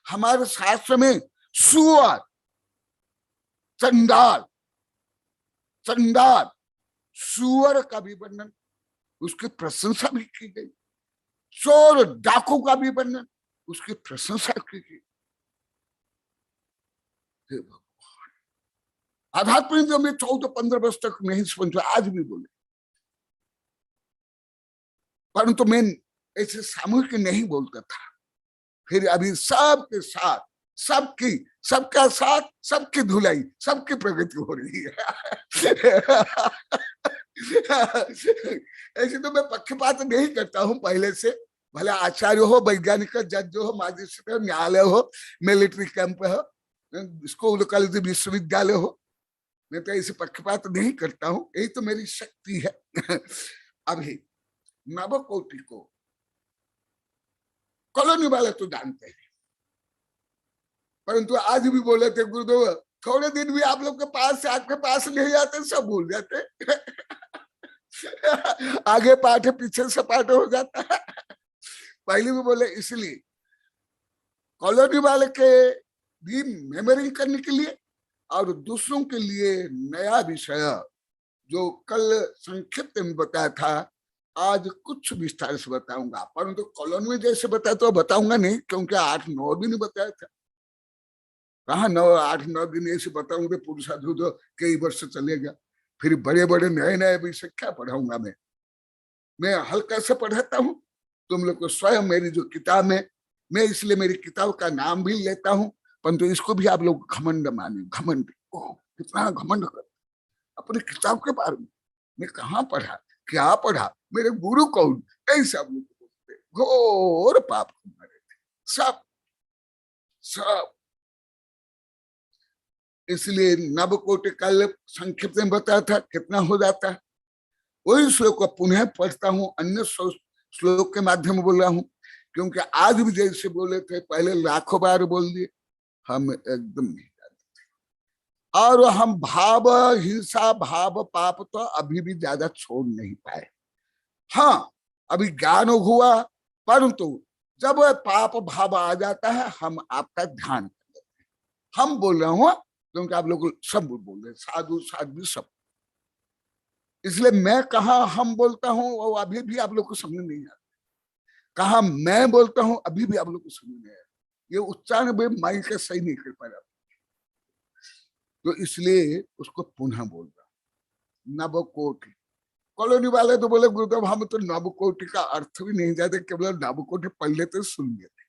हमारे शास्त्र में सुअर, चंडाल, सुअर का भी वर्णन, उसकी प्रशंसा भी की गई। चोर डाकू का भी वर्णन, उसकी प्रशंसा की गई। आध्यात्मिक जो मैं 14-15 वर्ष तक नहीं समझ, आज भी बोले, परंतु मैं ऐसे सामूहिक नहीं बोलता था। फिर अभी सबके साथ, सबका साथ, सबकी धुलाई, सबकी प्रगति हो रही है। ऐसे तो मैं पक्षपात नहीं करता हूं पहले से, भले आचार्य हो, वैज्ञानिक जज हो, मजिस्ट्रेट हो, न्यायालय हो, मिलिट्री कैंप हो, स्कूल कॉलेज विश्वविद्यालय हो, मैं तो ऐसे पक्षपात नहीं करता हूं, यही तो मेरी शक्ति है। अभी नवकोटि को कॉलोनी वाले तो जानते हैं, परंतु आज भी बोले थे गुरुदेव, थोड़े दिन भी आप लोग के पास से, आपके पास नहीं आते, सब भूल जाते। आगे पाठ पीछे सपाट हो जाता है। पहले भी बोले, इसलिए कॉलोनी वाले के भी मेमोरी करने के लिए और दूसरों के लिए नया विषय जो कल संक्षिप्त में बताया था, आज कुछ विस्तार से बताऊंगा। परंतु कॉलोनी में जैसे बताया तो बताऊंगा नहीं, क्योंकि 8-9 दिन बताया था। कहा 8-9 दिन ऐसे बताऊंगे, पूर्व साधु तो कई वर्ष चलेगा। फिर बड़े बड़े नए विषय क्या पढ़ाऊंगा मैं हल्का से पढ़ाता हूँ। तुम लोग को स्वयं मेरी जो किताब है, मैं इसलिए मेरी किताब का नाम भी लेता हूँ, परंतु इसको भी आप लोग घमंड माने। घमंड, कितना घमंड कर अपनी किताब के बारे में। मैं कहाँ पढ़ा, क्या पढ़ा, मेरे गुरु कौन, ऐसे आप लोग बोलते। घोर पाप हमारे सब। इसलिए नवकोटि कल संक्षिप्त में बताया था, कितना हो जाता है। वही श्लोक को पुनः पढ़ता हूँ, अन्य श्लोक के माध्यम में बोल रहा हूँ, क्योंकि आज भी जैसे बोले थे, पहले लाखों बार बोल दिए, हम एकदम नहीं जानते। और हम भाव हिंसा, भाव पाप तो अभी भी ज्यादा छोड़ नहीं पाए। हाँ, अभी ज्ञान हुआ, परंतु जब पाप भाव आ जाता है, हम आपका ध्यान कर लेते हैं। हम बोल रहे हूँ क्योंकि आप लोग सब बोल रहे, साधु साध्वी सब। इसलिए मैं कहा हम बोलता हूँ, और अभी भी आप लोग को समझ नहीं आता। कहा मैं बोलता हूँ, अभी भी आप लोग को समझ नहीं आया। ये उच्चारण भी माई का सही नहीं कर पाया, तो इसलिए उसको पुनः बोल रहा नवकोटि। कॉलोनी वाले तो बोले गुरुदेव हम तो नवकोटि का अर्थ भी नहीं जानते, केवल नवकोटि पढ़ लेते सुन लेते।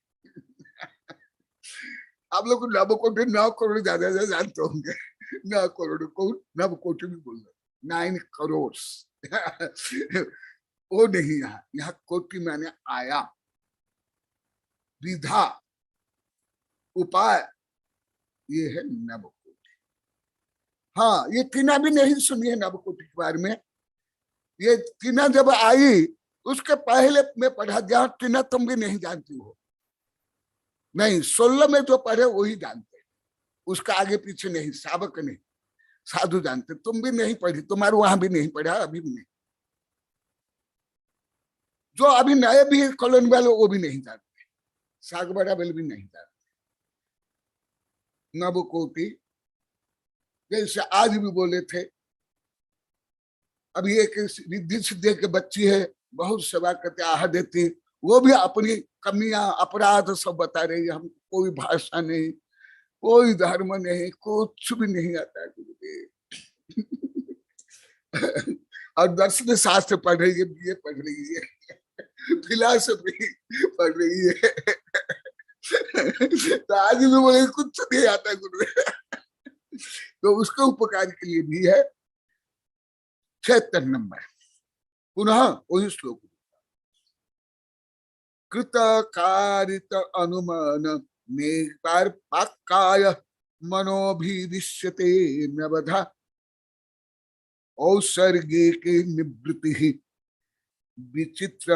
आप लोग नवकोटि 9 करोड़ ज्यादा जानते होंगे, 9 करोड़ को नवकोटि भी बोल रहे, 9 करोड़। वो नहीं, यहाँ कोटि मैंने आया, विधा, उपाय, ये है नवकोटि। हाँ, ये टीना भी नहीं सुनी है नवकोटि के बारे में। ये टीना जब आई उसके पहले मैं पढ़ा, जहां टीना तुम भी नहीं जानती हो, नहीं 16 में जो पढ़े वही जानते, उसका आगे पीछे नहीं, सावक नहीं, साधु जानते। तुम भी नहीं पढ़ी, तुम्हारे वहां भी नहीं पढ़ा, अभी भी नहीं। जो अभी नए भी कॉलोनी वाले वो भी नहीं जानते, सागबड़ा वाले भी नहीं जानते नवकोटि। जैसे आज भी बोले थे, अभी एक रिद्धि सिद्धि के बच्ची है, बहुत सेवा करते, आहार देती, वो भी अपनी कमियां अपराध सब बता रही है। हम कोई भाषा नहीं, कोई धर्म नहीं, कुछ भी नहीं आता है गुरुदेव। और दर्शन शास्त्र पढ़ रही है, बीए पढ़ रही है, फिलॉसफी पढ़ रही है। तो आज भी बोले कुछ नहीं आता गुरुदेव। तो उसके उपकार के लिए भी है 76 नंबर, पुनः वही श्लोक। कृत कारित अनुमान नेकार पाक्काय मनोभिदिश्यते नवधा औसर्गे के निवृत्ति विचित्र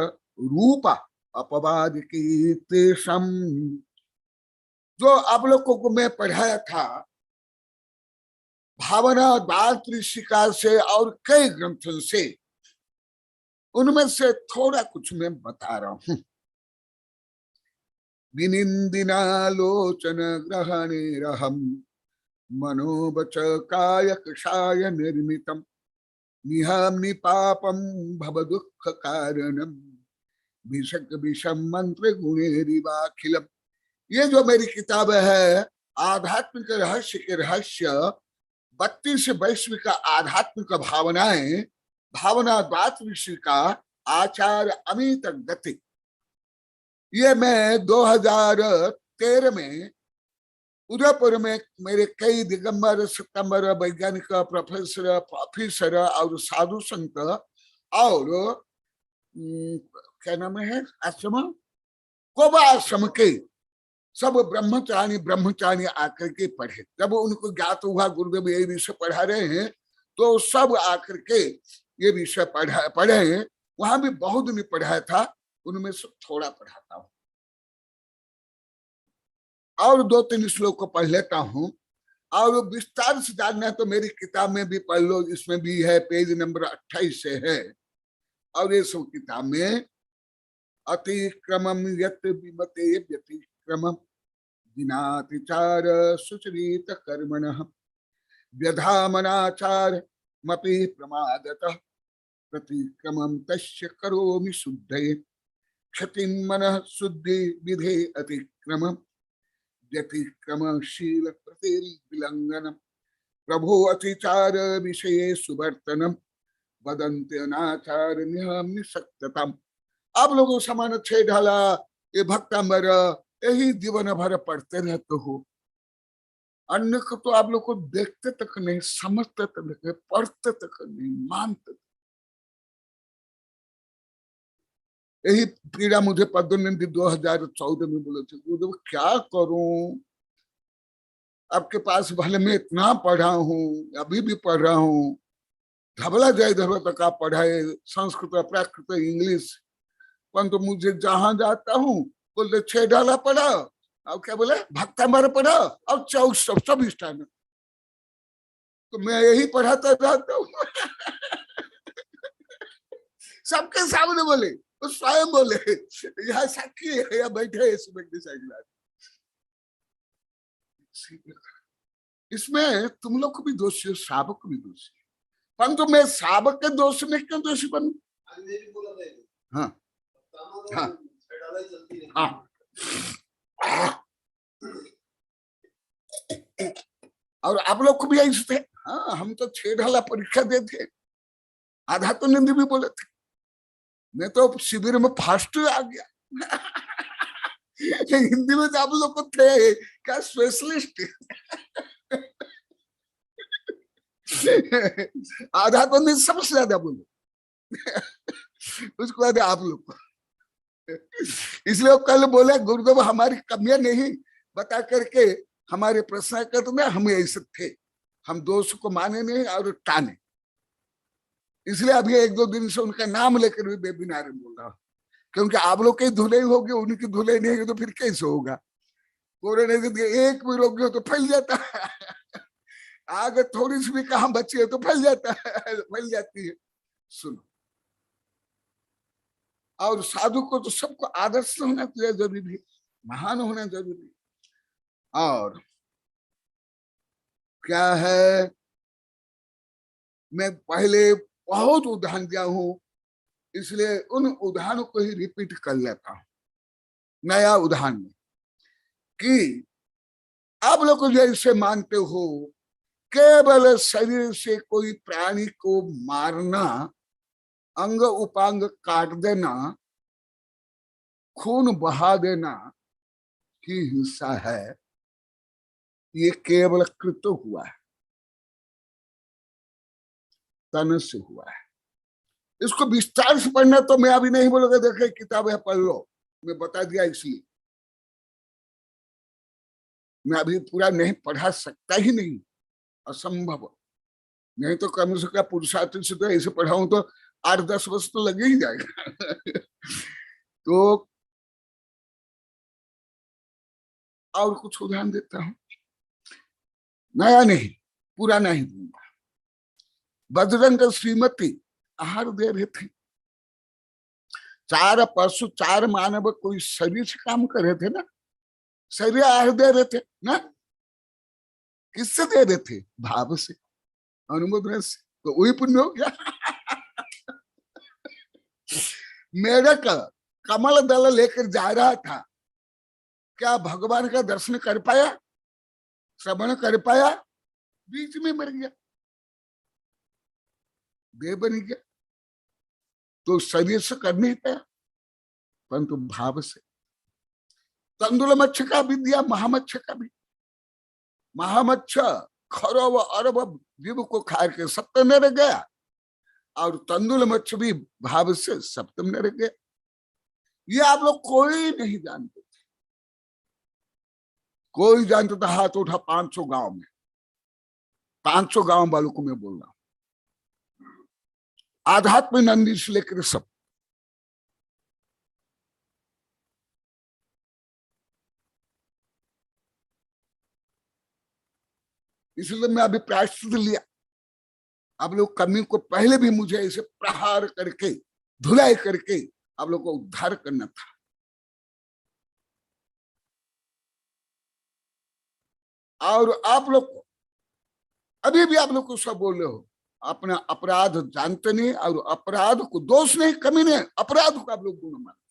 रूप अपवाद की तेषम। जो आप लोगों को मैं पढ़ाया था भावना ऋषिका से और कई ग्रंथों से, उनमें से थोड़ा कुछ मैं बता रहा हूं। विनिंदिनालोचन ग्रहणे रहम मनोबच काय कृषाय निर्मितम निहाम्नि पापम भव दुख कारणम विषक विषम मंत्र गुणेरिवाखिलम। ये जो मेरी किताब है आध्यात्मिक रहस्य के रहस्य, 32 वैश्विक आध्यात्मिक भावनाएं, भावना ऋषि का आचार अमित गति, ये मैं 2013 में उदयपुर में मेरे कई दिगंबर सितंबर वैज्ञानिक प्रोफेसर ऑफिसर और साधु संत और क्या नाम है आश्रम, कोबा आश्रम के सब ब्रह्मचारी आकर के पढ़े। जब उनको ज्ञात हुआ गुरुदेव ये विषय पढ़ा रहे हैं, तो सब आकर के ये विषय पढ़े। वहां भी बहुत नहीं पढ़ाया था, उनमें से थोड़ा पढ़ाता हूँ और 2-3 श्लोक को पढ़ लेता हूँ। और विस्तार से जानना है तो मेरी किताब में भी पढ़ लो, इसमें भी है, पेज नंबर 28 से है। और ये सब किताब में अतिक्रमम यत विमते व्यतिक्रमम दिनातिचार सुचरित कर्मणः व्यधामनाचार मपि प्रमादतः प्रतिक्रमम तस्य करोमि शुद्धये क्षतिं मनः शुद्धि विधे अतिक्रमम व्यतिक्रमशील प्रतिर्विलंघनम प्रभो अतिचार विषये सुवर्तनम वदन्ते अनाचार निहम्नि सक्ततम। आप लोगों समान 6 ढाला ये भक्तांबर यही जीवन भर पढ़ते रहते हो, अन्य को तो आप लोग को देखते तक नहीं, समझते तक नहीं, पढ़ते तक नहीं, मानते। यही पीड़ा मुझे पद्मनंदी 2014 में बोले थे, गुरुदेव क्या करूं, आपके पास भले मैं इतना पढ़ा हूँ, अभी भी पढ़ रहा हूँ, धबला जय धबला तक आप पढ़ाए, संस्कृत प्राकृत इंग्लिश, परंतु मुझे जहां जाता हूँ बोलते 6 ढाला पढ़ा, और क्या बोले भक्तांबर पढ़ा और 24 टाइम। तो मैं यही पढ़ाता रहता हूँ। सबके सामने बोले, तो स्वयं बोले, यहाँ साक्षी है, या बैठे इसमें इसमें तुम लोग को भी दोषी हो, शावक को भी दोषी है, परंतु मैं शावक के दोष में क्यों दोषी बनूं? हाँ हाँ हाँ, और आप लोग को भी ऐसे थे। हाँ, हम तो 6 ढाला परीक्षा देते, आधा तो हिंदी भी बोले थे। मैं तो शिविर में फर्स्ट आ गया। हिंदी में तो आप लोग को थे क्या स्पेशलिस्ट। आधा तो नहीं, सबसे ज्यादा बोले। उसको बाद आप लोग को। इसलिए वो कल बोले गुरुदेव हमारी कमियां नहीं बता करके हमारे प्रश्न करते ना, हम ऐसे थे, हम दोष को माने नहीं और टाने। इसलिए अभी 1-2 दिन से उनका नाम लेकर भी वेबिनार में बोल रहा हूँ, क्योंकि आप लोग की धुलाई होगी, उनकी धुलाई नहीं होगी तो फिर कैसे होगा। कोरोना एक भी रोगी हो तो फैल जाता है, आगे थोड़ी सी भी कहाँ बची है तो फैल जाता है, फैल जाती है। सुनो, और साधु को तो सबको आदर्श होना जरूरी, महान होना जरूरी। और क्या है, मैं पहले बहुत उदाहरण दिया हूं, इसलिए उन उदाहरणों को ही रिपीट कर लेता हूं नया उदाहरण में, कि आप लोग जैसे मानते हो केवल शरीर से कोई प्राणी को मारना, अंग उपांग काट देना, खून बहा देना ही हिंसा है, ये केवल कृत्य हुआ है, तन से हुआ है। इसको विस्तार से पढ़ना तो मैं अभी नहीं बोलूंगा, देखे किताब है पढ़ लो, मैं बता दिया। इसलिए मैं अभी पूरा नहीं पढ़ा सकता ही नहीं, असंभव। नहीं तो कम से कम पुरुषार्थ से तो ऐसे पढ़ाऊं तो 8-10 वर्ष तो लगे ही जाएगा। तो और कुछ उदाहरण देता हूं, नया नहीं पुराना ही दूंगा। बजरंग श्रीमती आहार दे रहे थे, 4 पशु 4 मानव कोई शरीर से काम कर रहे थे ना, शरीर आहार दे रहे थे ना, किससे दे रहे थे? भाव से, अनुमोदन से, तो वही पुण्य हो गया। मेढक कमल दल लेकर जा रहा था, क्या भगवान का दर्शन कर पाया, श्रवण कर पाया? बीच में मर गया, देह बन गया। तो शरीर से कर नहीं पाया, परंतु भाव से। तंदुल मच्छ का भी दिया, महामच्छ का भी। महामच्छ खरब अरब जीव को खा के सप्तम में रह गया, और तंदुल मच्छ भी भाव से सप्तम में रह गया। ये आप लोग कोई नहीं जानते थे। कोई जानता था हाथ उठा 500 गांव में, 500 गांव वालों को मैं बोल रहा हूं, आध्यात्म नंदी से लेकर सब। इसलिए मैं अभी प्रायश्चित लिया। आप लोग कमी को पहले भी मुझे ऐसे प्रहार करके, धुलाई करके आप लोग को उद्धार करना था। और आप लोग को अभी भी आप लोग को सब बोल रहे हो, अपना अपराध जानते नहीं, और अपराध को दोष नहीं, कमी नहीं, अपराध को आप लोग गुण मानते।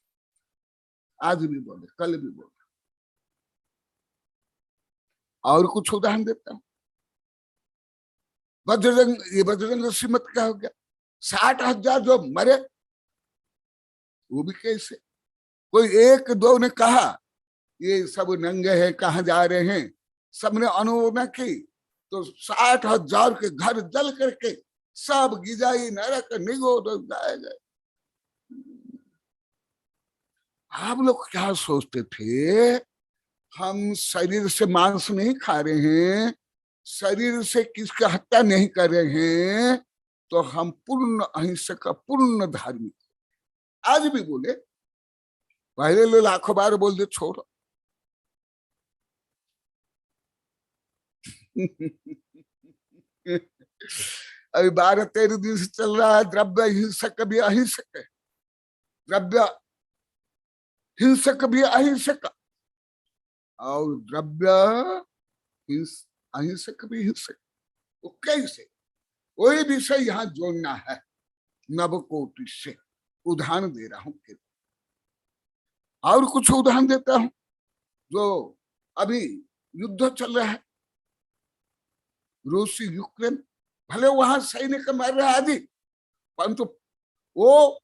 आज भी बोले, कल भी बोले। और कुछ उदाहरण देता हूं। बजरंग, ये बजरंग श्रीमत क्या हो गया? 60,000 जो मरे, वो भी कैसे? कोई 1-2 ने कहा ये सब नंगे हैं, कहाँ जा रहे हैं, सबने अनुमोदन की, तो 60,000 के घर जल करके सब गिजाई नरक निगोद जाए गए। आप लोग क्या सोचते थे? हम शरीर से मांस नहीं खा रहे हैं, शरीर से किसका हत्या नहीं कर रहे हैं, तो हम पूर्ण अहिंसक, पूर्ण धार्मिक। आज भी बोले, पहले लोग लाखों बार बोल दे छोड़ो। अभी 12-13 दिन से चल रहा है, द्रव्य हिंसक भी अहिंसक है, द्रव्य हिंसक भी अहिंसक, और द्रव्य अहिंसक भी हिंसक। वो कैसे? वही विषय यहाँ जोड़ना है नवकोटि से। उदाहरण दे रहा हूं, और कुछ उदाहरण देता हूं। जो अभी युद्ध चल रहा है, रूसी यूक्रेन, भले वहां सैनिक मर रहा आदि, परंतु वो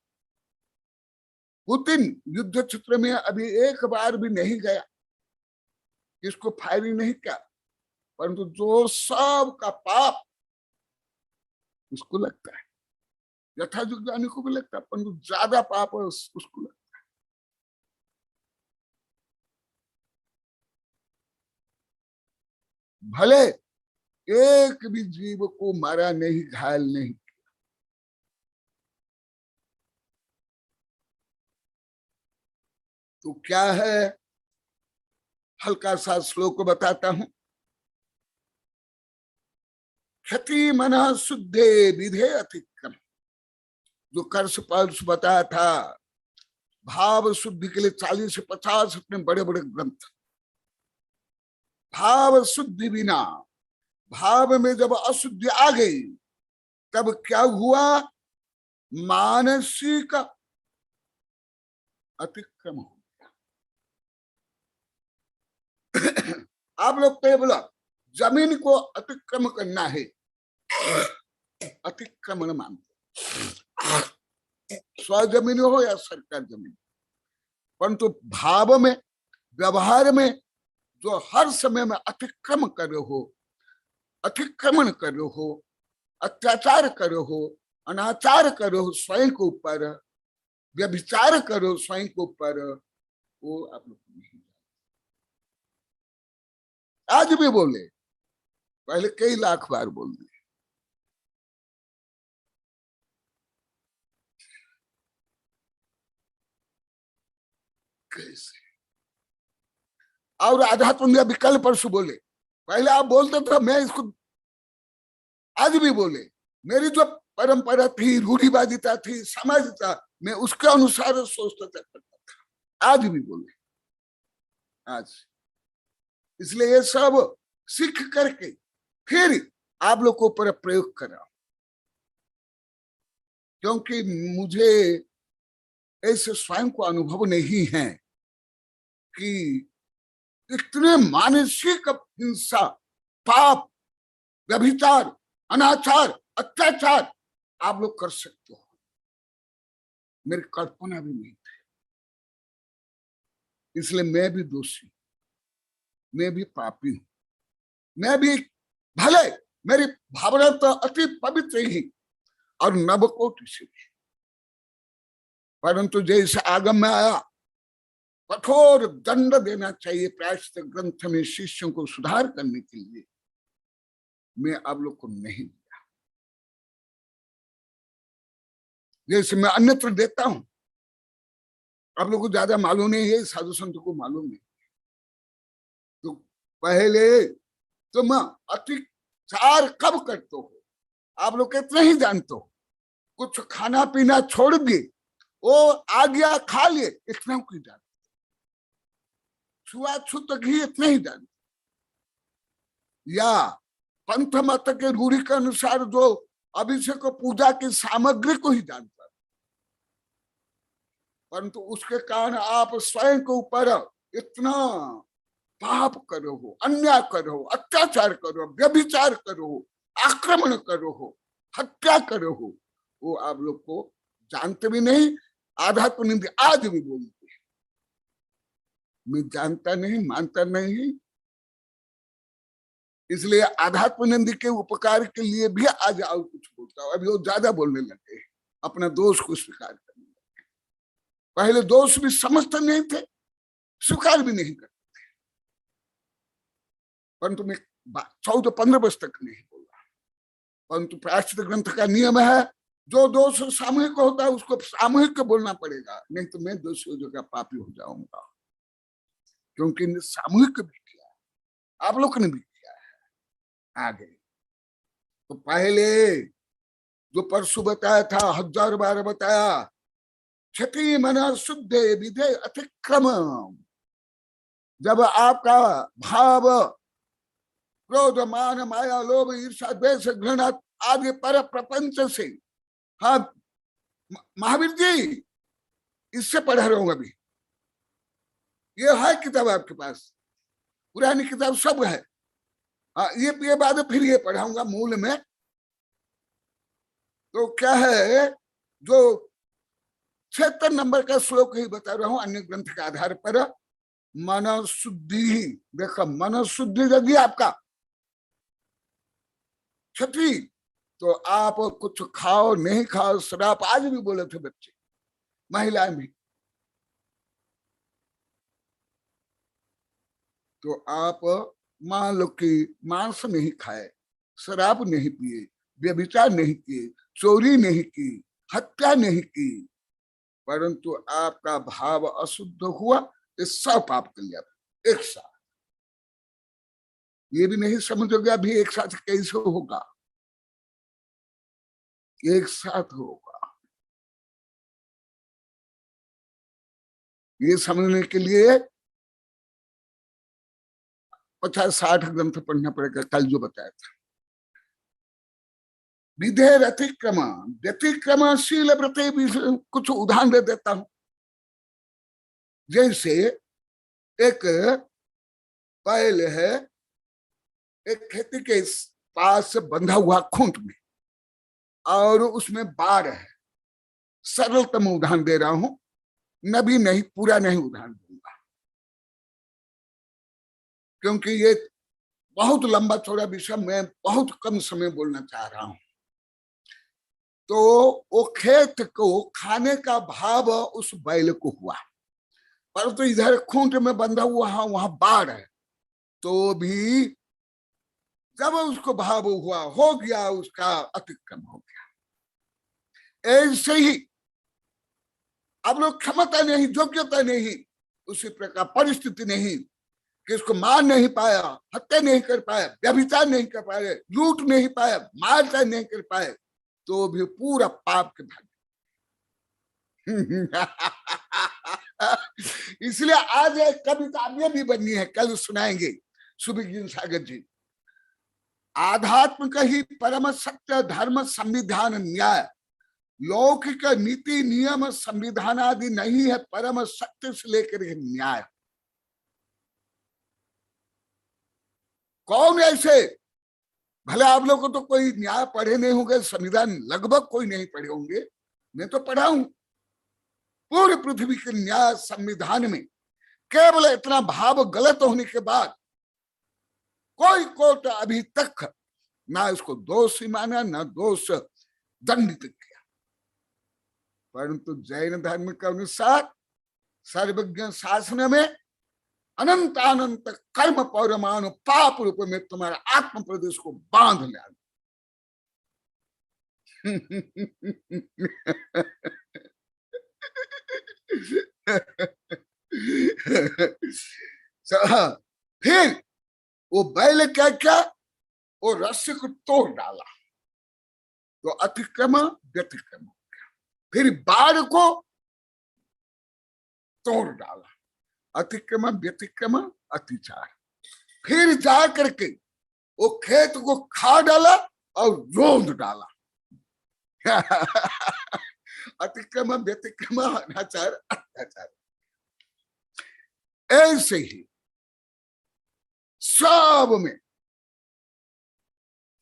पुतिन युद्ध क्षेत्र में अभी एक बार भी नहीं गया, इसको फायरिंग नहीं किया, परंतु जो सब का पाप उसको लगता है, यथायुग ज्ञानी को भी लगता है, परंतु ज्यादा पाप उसको लगता है। भले एक भी जीव को मारा नहीं, घायल नहीं, तो क्या है, हल्का सा श्लोक बताता हूं। क्षति मन शुद्धे विधे अतिक्रम, जो कर्ष पर्श बताया था, भाव शुद्धि के लिए 40 से 50 अपने बड़े बड़े ग्रंथ। भाव शुद्धि बिना, भाव में जब अशुद्धि आ गई तब क्या हुआ, मानसिक अतिक्रम हो गया। आप लोग केवल जमीन को अतिक्रम करना है, अतिक्रमण मानते, स्व जमीन हो या सरकार जमीन, परंतु भाव में, व्यवहार में जो हर समय में अतिक्रम कर रहे हो, अतिक्रमण कर रहे हो, अत्याचार कर रहे हो, अनाचार कर रहे हो स्वयं के ऊपर, व्यभिचार कर रहे हो स्वयं के ऊपर, वो आप लोग नहीं। आज भी बोले, पहले कई लाख बार बोल दिए। कैसे? और आध्यात्म विकल्प परसों बोले, पहले आप बोलते थे, मैं इसको आज भी बोले, मेरी जो परंपरा थी, रूढ़िवादिता थी, समाज था, मैं उसके अनुसार सोचता करता था। आज भी बोले, आज इसलिए ये सब सीख करके फिर आप लोग को ऊपर प्रयोग करा, क्योंकि मुझे ऐसे स्वयं को अनुभव नहीं है कि इतने मानसिक हिंसा, पाप, व्यभिचार, अनाचार, अत्याचार आप लोग कर सकते हो, मेरी कल्पना भी नहीं थी। इसलिए मैं भी दोषी, मैं भी पापी हूं, मैं भी, भले मेरी भावना तो अति पवित्र ही और नवकोटि से, परंतु जैसे आगम में आया, कठोर दंड देना चाहिए प्रायश्चित ग्रंथ में शिष्यों को सुधार करने के लिए, मैं आप लोग को नहीं दिया। जैसे मैं अन्यत्र देता हूं, आप लोग को ज्यादा मालूम नहीं है, साधु संत को मालूम है। तो पहले तुम अतिचार कब करते हो, आप लोग इतना ही जानते हो, कुछ खाना पीना छोड़ दिए, वो आ गया खा लिए, इतना कोई जानते, छुआछूत घी इतना ही जानते, या पंथ मत के रूढ़ी के अनुसार जो अभिषेक पूजा की सामग्री को ही जानता, परंतु उसके कारण आप स्वयं के ऊपर इतना पाप करो हो, अन्याय करो, अत्याचार करो, व्यभिचार करो, आक्रमण करो हो, हत्या करो हो, वो आप लोग को जानते भी नहीं। आध्यात्म आज भी बोलते, मैं जानता नहीं, मानता नहीं, इसलिए आध्यात्म के उपकार के लिए भी आज और कुछ बोलता हूं। अभी वो ज्यादा बोलने लगे, अपना दोष को स्वीकार करने लगे। पहले दोष भी समझते नहीं थे, स्वीकार भी नहीं करते थे, परंतु मैं 14-15 वर्ष तक नहीं बोला, परंतु प्रायश्चित ग्रंथ का नियम है, जो दोष सामूहिक होता है उसको सामूहिक बोलना पड़ेगा, नहीं तो मैं दोषी हो जाऊंगा, पापी हो जाऊंगा, क्योंकि सामूहिक भी किया, आप लोग ने भी किया है आगे। तो पहले जो परसों बताया था, 1000 बार बताया, क्षति मन शुद्ध विधे अतिक्रम, जब आपका भाव क्रोध, मान, माया, लोभ, ईर्ष्या, द्वेष, घृणा आदि पर प्रपंच से, हाँ महावीर जी इससे पढ़ रहा हूं अभी, ये है किताब आपके पास, पुरानी किताब सब है, हाँ, ये बात फिर ये पढ़ाऊंगा मूल में। तो क्या है, जो 76 नंबर का श्लोक ही बता रहा हूं अन्य ग्रंथ के आधार पर। मन शुद्धि ही, देखो मन शुद्धि जगी आपका छठी, तो आप कुछ खाओ नहीं खाओ, शराब आज भी बोले थे बच्चे, महिलाएं भी, तो आप मान लो कि मांस नहीं खाए, शराब नहीं पिए, व्यभिचार नहीं किए, चोरी नहीं की, हत्या नहीं की, परंतु आपका भाव अशुद्ध हुआ, ये सब पाप कर लिया एक साथ। ये भी नहीं समझोगे अभी एक साथ कैसे होगा, एक साथ होगा। ये समझने के लिए 50-60 ग्रंथ पढ़ना पड़ेगा, कल जो बताया था। विधेर अतिक्रम व्यतिक्रमशील व्रते भी कुछ उदाहरण दे देता हूं। जैसे एक बैल है, एक खेती के पास बंधा हुआ खूंट में, और उसमें बाढ़ है। सरलतम उदाहरण दे रहा हूं, नबी नहीं, पूरा नहीं उदाहरण दूंगा, क्योंकि ये बहुत लंबा चौड़ा विषय, मैं बहुत कम समय बोलना चाह रहा हूं। तो वो खेत को खाने का भाव उस बैल को हुआ, परंतु तो इधर खूंट में बंधा हुआ वहां बाढ़ है, तो भी जब उसको भाव हुआ, हो गया, उसका अतिक्रम हो गया। ऐसे ही अब लोग क्षमता नहीं, योग्यता नहीं, उसी प्रकार परिस्थिति नहीं कि उसको मार नहीं पाया, हत्या नहीं कर पाए, व्यभिचार नहीं कर पाए, लूट नहीं पाए, मारचार नहीं कर पाए, तो भी पूरा पाप के भाग। इसलिए आज एक कविता ये भी बननी है, कल सुनाएंगे सुभिज्ञ सागर जी। आध्यात्म का ही परम सत्य धर्म संविधान न्याय, लौकिक नीति नियम संविधान आदि नहीं है, परम सत्य से लेकर न्याय। कौन ऐसे, भले आप लोग को तो कोई न्याय पढ़े नहीं होंगे, संविधान लगभग कोई नहीं पढ़े होंगे, मैं तो पढ़ा हूं। पूरी पृथ्वी के न्याय संविधान में केवल इतना भाव गलत होने के बाद कोई कोर्ट अभी तक ना इसको दोषी माना, ना दोष दंडित किया। परंतु जैन धर्म के अनुसार सर्वज्ञ शासन में अनंत अनंत कर्म परमाणु पाप रूप में तुम्हारा आत्म प्रदेश को बांध लिया। फिर वो बैल क्या क्या, वो रस्सी को तोड़ डाला, तो अतिक्रम व्यतिक्रम हो गया। फिर बाढ़ को तोड़ डाला, अतिक्रम व्यतिक्रम अतिचार। फिर जा करके वो खेत को खा डाला और रोंद डाला। अतिक्रम व्यतिक्रम अनाचार अत्याचार। ऐसे ही सब में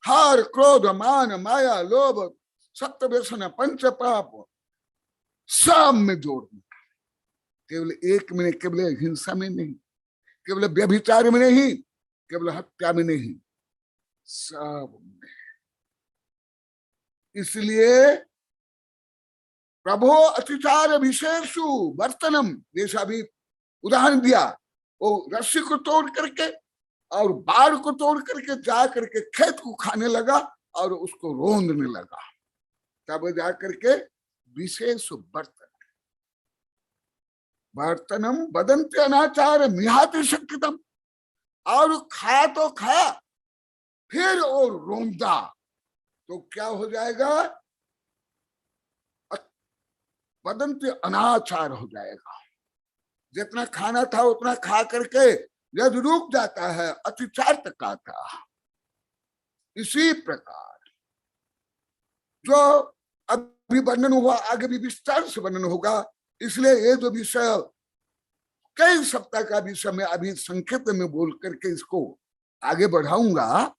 हार क्रोध मान माया लोभ सत्य व्यसन पंच पाप सब में जोड़ दिया। केवल एक में, केवल हिंसा में नहीं, केवल व्यभिचार में नहीं, केवल हत्या में नहीं, सब में। इसलिए प्रभो अतिचार विशेषु वर्तनम, जैसा भी उदाहरण दिया, वो रस्सी को तोड़ करके और बाढ़ को तोड़ करके जा करके खेत को खाने लगा और उसको रोंदने लगा, तब जा करके विशेष वर्तन। वर्तनम बदंते अनाचार मिहाति शक्तितम, और खाया तो खाया, फिर और रोंदा, तो क्या हो जाएगा, बदंते अनाचार हो जाएगा। जितना खाना था उतना खा करके जब रुक जाता है, अतिचार तक आता। इसी प्रकार जो अभी वर्णन हुआ, आगे भी विस्तार से वर्णन होगा। इसलिए ये जो विषय कई सप्ताह का विषय में अभी संक्षिप्त में बोल करके इसको आगे बढ़ाऊंगा,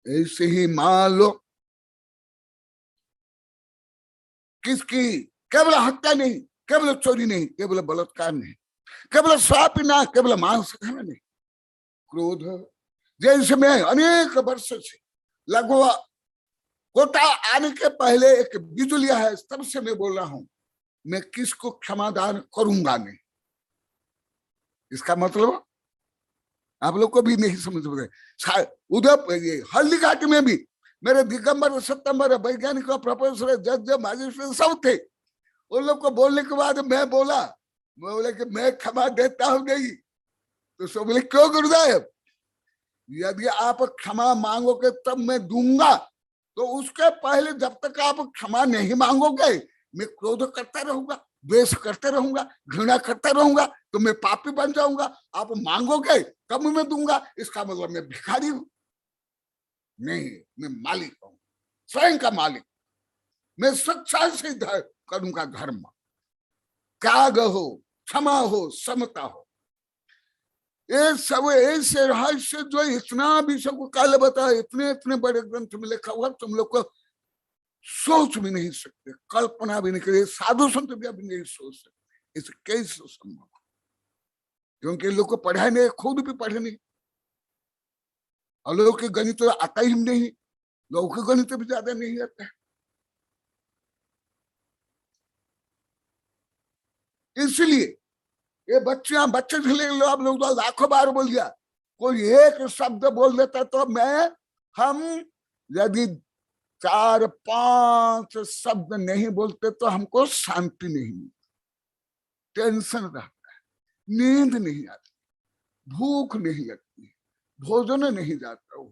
ऐसे ही मान लो किसकी केवल हत्या नहीं, केवल चोरी नहीं, केवल बलात्कार नहीं, केवल श्राप ना, केवल मांस खाना नहीं, क्रोध, जैसे मैं अनेक वर्ष से लगभग कोटा आने के पहले एक बिजुलिया है, तब से मैं बोल रहा हूं मैं किसको क्षमादान करूंगा नहीं। इसका मतलब आप लोग को भी नहीं समझ रहे। उधर हल्दी घाटी में भी मेरे दिगंबर सत्तम्बर वैज्ञानिक प्रोफेसर जज मजिस्ट्रेट सब थे। उन लोग को बोलने के बाद मैं बोला कि मैं क्षमा देता हूं नहीं। तो सब बोले क्यों गुरुदेव? यदि आप क्षमा मांगोगे तब मैं दूंगा, तो उसके पहले जब तक आप क्षमा नहीं मांगोगे मैं क्रोध करता रहूंगा, द्वेष करते रहूंगा, घृणा करता रहूंगा, तो मैं पापी बन जाऊंगा। आप मांगोगे तब मैं दूंगा, इसका मतलब मैं भिखारी हूं नहीं, मैं मालिक हूं, स्वयं का मालिक। मैं सच्चाई से करूंगा धर्म, त्याग हो, क्षमा हो, समता हो। ये सब ऐसे रहस्य जो इतना भी सबको काले बताया, इतने इतने बड़े ग्रंथ में लिखा हुआ, तुम लोग को सोच भी नहीं सकते, कल्पना भी नहीं करे, साधु संत भी नहीं सोच सकते इसे कैसे संभव, क्योंकि लोग को पढ़ा नहीं, खुद भी पढ़े नहीं। और लोग के गणित तो आता ही नहीं, लोग के गणित भी ज्यादा नहीं आता है। इसलिए ये बच्चे झले लो, आप लोग तो लाखों बार बोल दिया, कोई एक शब्द बोल देता तो हम यदि 4-5 शब्द नहीं बोलते तो हमको शांति नहीं मिलती, टेंशन रहता है, नींद नहीं आती, भूख नहीं लगती, भोजन नहीं जाता हो।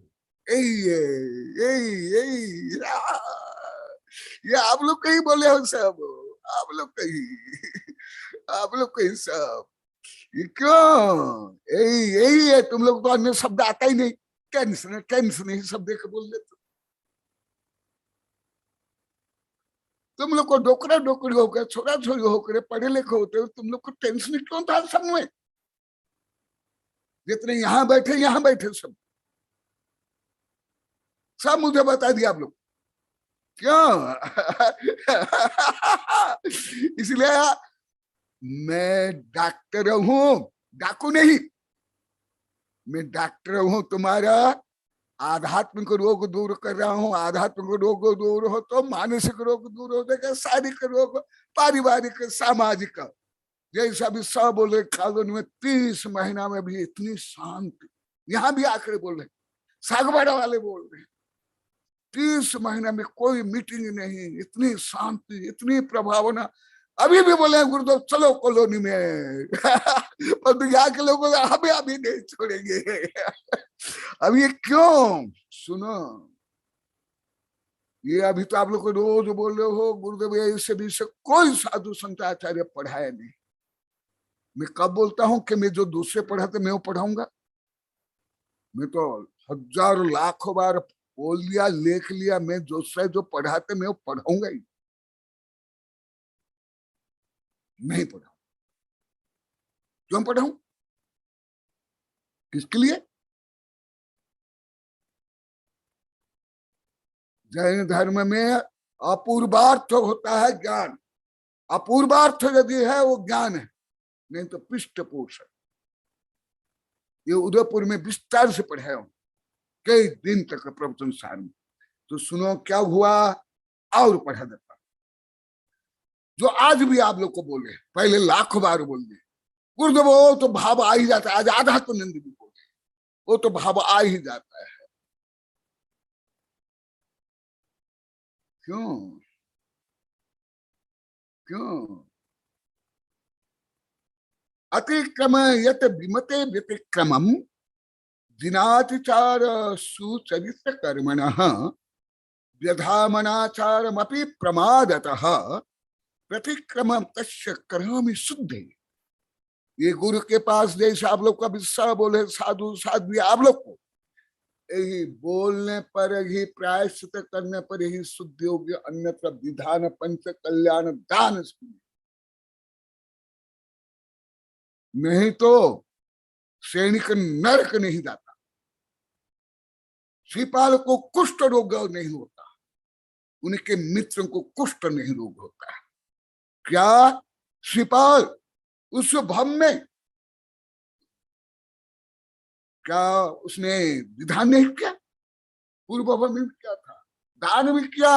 ये आप लोग कहीं बोले हो सब, आप लोग कहीं सब, ये क्यों? यही है, तुम लोग तो अन्य शब्द आता ही नहीं, टेंशन ही शब्द के बोल देते। तुम लोग को डोकरा डोकरी होकर, छोरा छोरी होकर, पढ़े लिखे होते हो, तुम लोग को टेंशन क्यों था सब में? जितने यहाँ बैठे सब मुझे बता दिया आप लोग क्यों? इसलिए मैं डॉक्टर हूं, डाकू नहीं। मैं डॉक्टर हूं, तुम्हारा आध्यात्मिक रोग दूर कर रहा हूं। आध्यात्मिक रोग दूर हो तो मानसिक रोग दूर हो जाएगा, शारीरिक रोग, पारिवारिक, सामाजिक, जैसा भी सब बोल रहे। कानून में 30 महीना में भी इतनी शांति, यहाँ भी आकर बोल रहे, सागवाड़ा वाले बोल रहे 30 महीना में कोई मीटिंग नहीं, इतनी शांति, इतनी प्रभावना। अभी भी बोले गुरुदेव चलो कॉलोनी में और यहाँ के लोगों को हमें अभी नहीं छोड़ेंगे। अब ये क्यों? सुनो, ये अभी तो आप लोग को रोज बोल रहे हो गुरुदेव ऐसे भी से कोई साधु संत आचार्य पढ़ाया नहीं। मैं कब बोलता हूं कि मैं जो दूसरे पढ़ाते मैं वो पढ़ाऊंगा? मैं तो हजारों लाखों बार बोल लिया, लिख लिया, मैं दूसरे जो पढ़ाते मैं वो पढ़ाऊंगा ही नहीं। पढ़ाऊं क्यों? पढ़ाऊं किसके लिए? जैन धर्म में अपूर्वार्थ होता है ज्ञान। अपूर्वार्थ यदि है वो ज्ञान है, नहीं तो पृष्ठपोषण। ये उदयपुर में विस्तार से पढ़ाया हूं कई दिन तक प्रवचन सार में। तो सुनो क्या हुआ और पढ़ा देता, जो आज भी आप लोग को बोले, पहले लाखों बार बोल दिए गुरुदेव वो तो भाव आ ही जाता है। आज आधा तो नंद भी बोले वो तो भाव आ ही जाता है। क्यों? अतिक्रम यत विमते व्यतिक्रमम दिनातिचार सुचरित्र कर्मणः व्यधामनाचारमपि प्रमादतः प्रतिक्रमम तस्य कर्मि शुद्धे। ये गुरु के पास जैसे आप लोग का विश्वास बोले साधु साध्वी, आप लोग को यही बोलने पर ही, प्रायश्चित करने पर ही शुद्धि होगी, अन्यत्र विधान पंच कल्याण दान नहीं तो सैनिक नरक नहीं जाता, शिपाल को कुष्ठ रोग नहीं होता, उनके मित्र को कुष्ठ नहीं रोग होता। क्या शिपाल उस भम में क्या उसने विधान नहीं किया? पूर्व भम में क्या था? दान भी किया,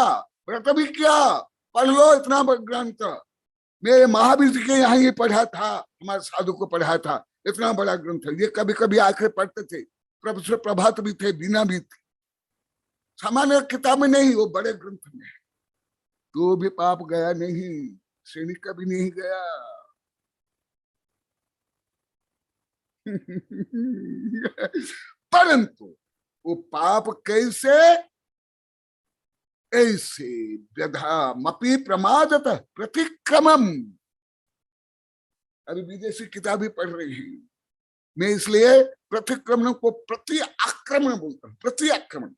व्रत भी किया। पढ़ लो इतना ग्रंथ, मेरे महावीर जी के यहाँ ये पढ़ा था, हमारे साधु को पढ़ा था, इतना बड़ा ग्रंथ। ये कभी कभी आखिर पढ़ते थे, प्रोफेसर प्रभात भी थे, बीना भी थी, सामान्य किताब में नहीं, वो बड़े ग्रंथ में। तो भी पाप गया नहीं, सैनिक कभी नहीं गया। परंतु वो पाप कैसे? ऐसे व्यधामपि प्रमादत प्रतिक्रमम। अभी विदेशी किताबें पढ़ रही हैं, मैं इसलिए प्रतिक्रमण को प्रति आक्रमण बोलता हूं। प्रति आक्रमण,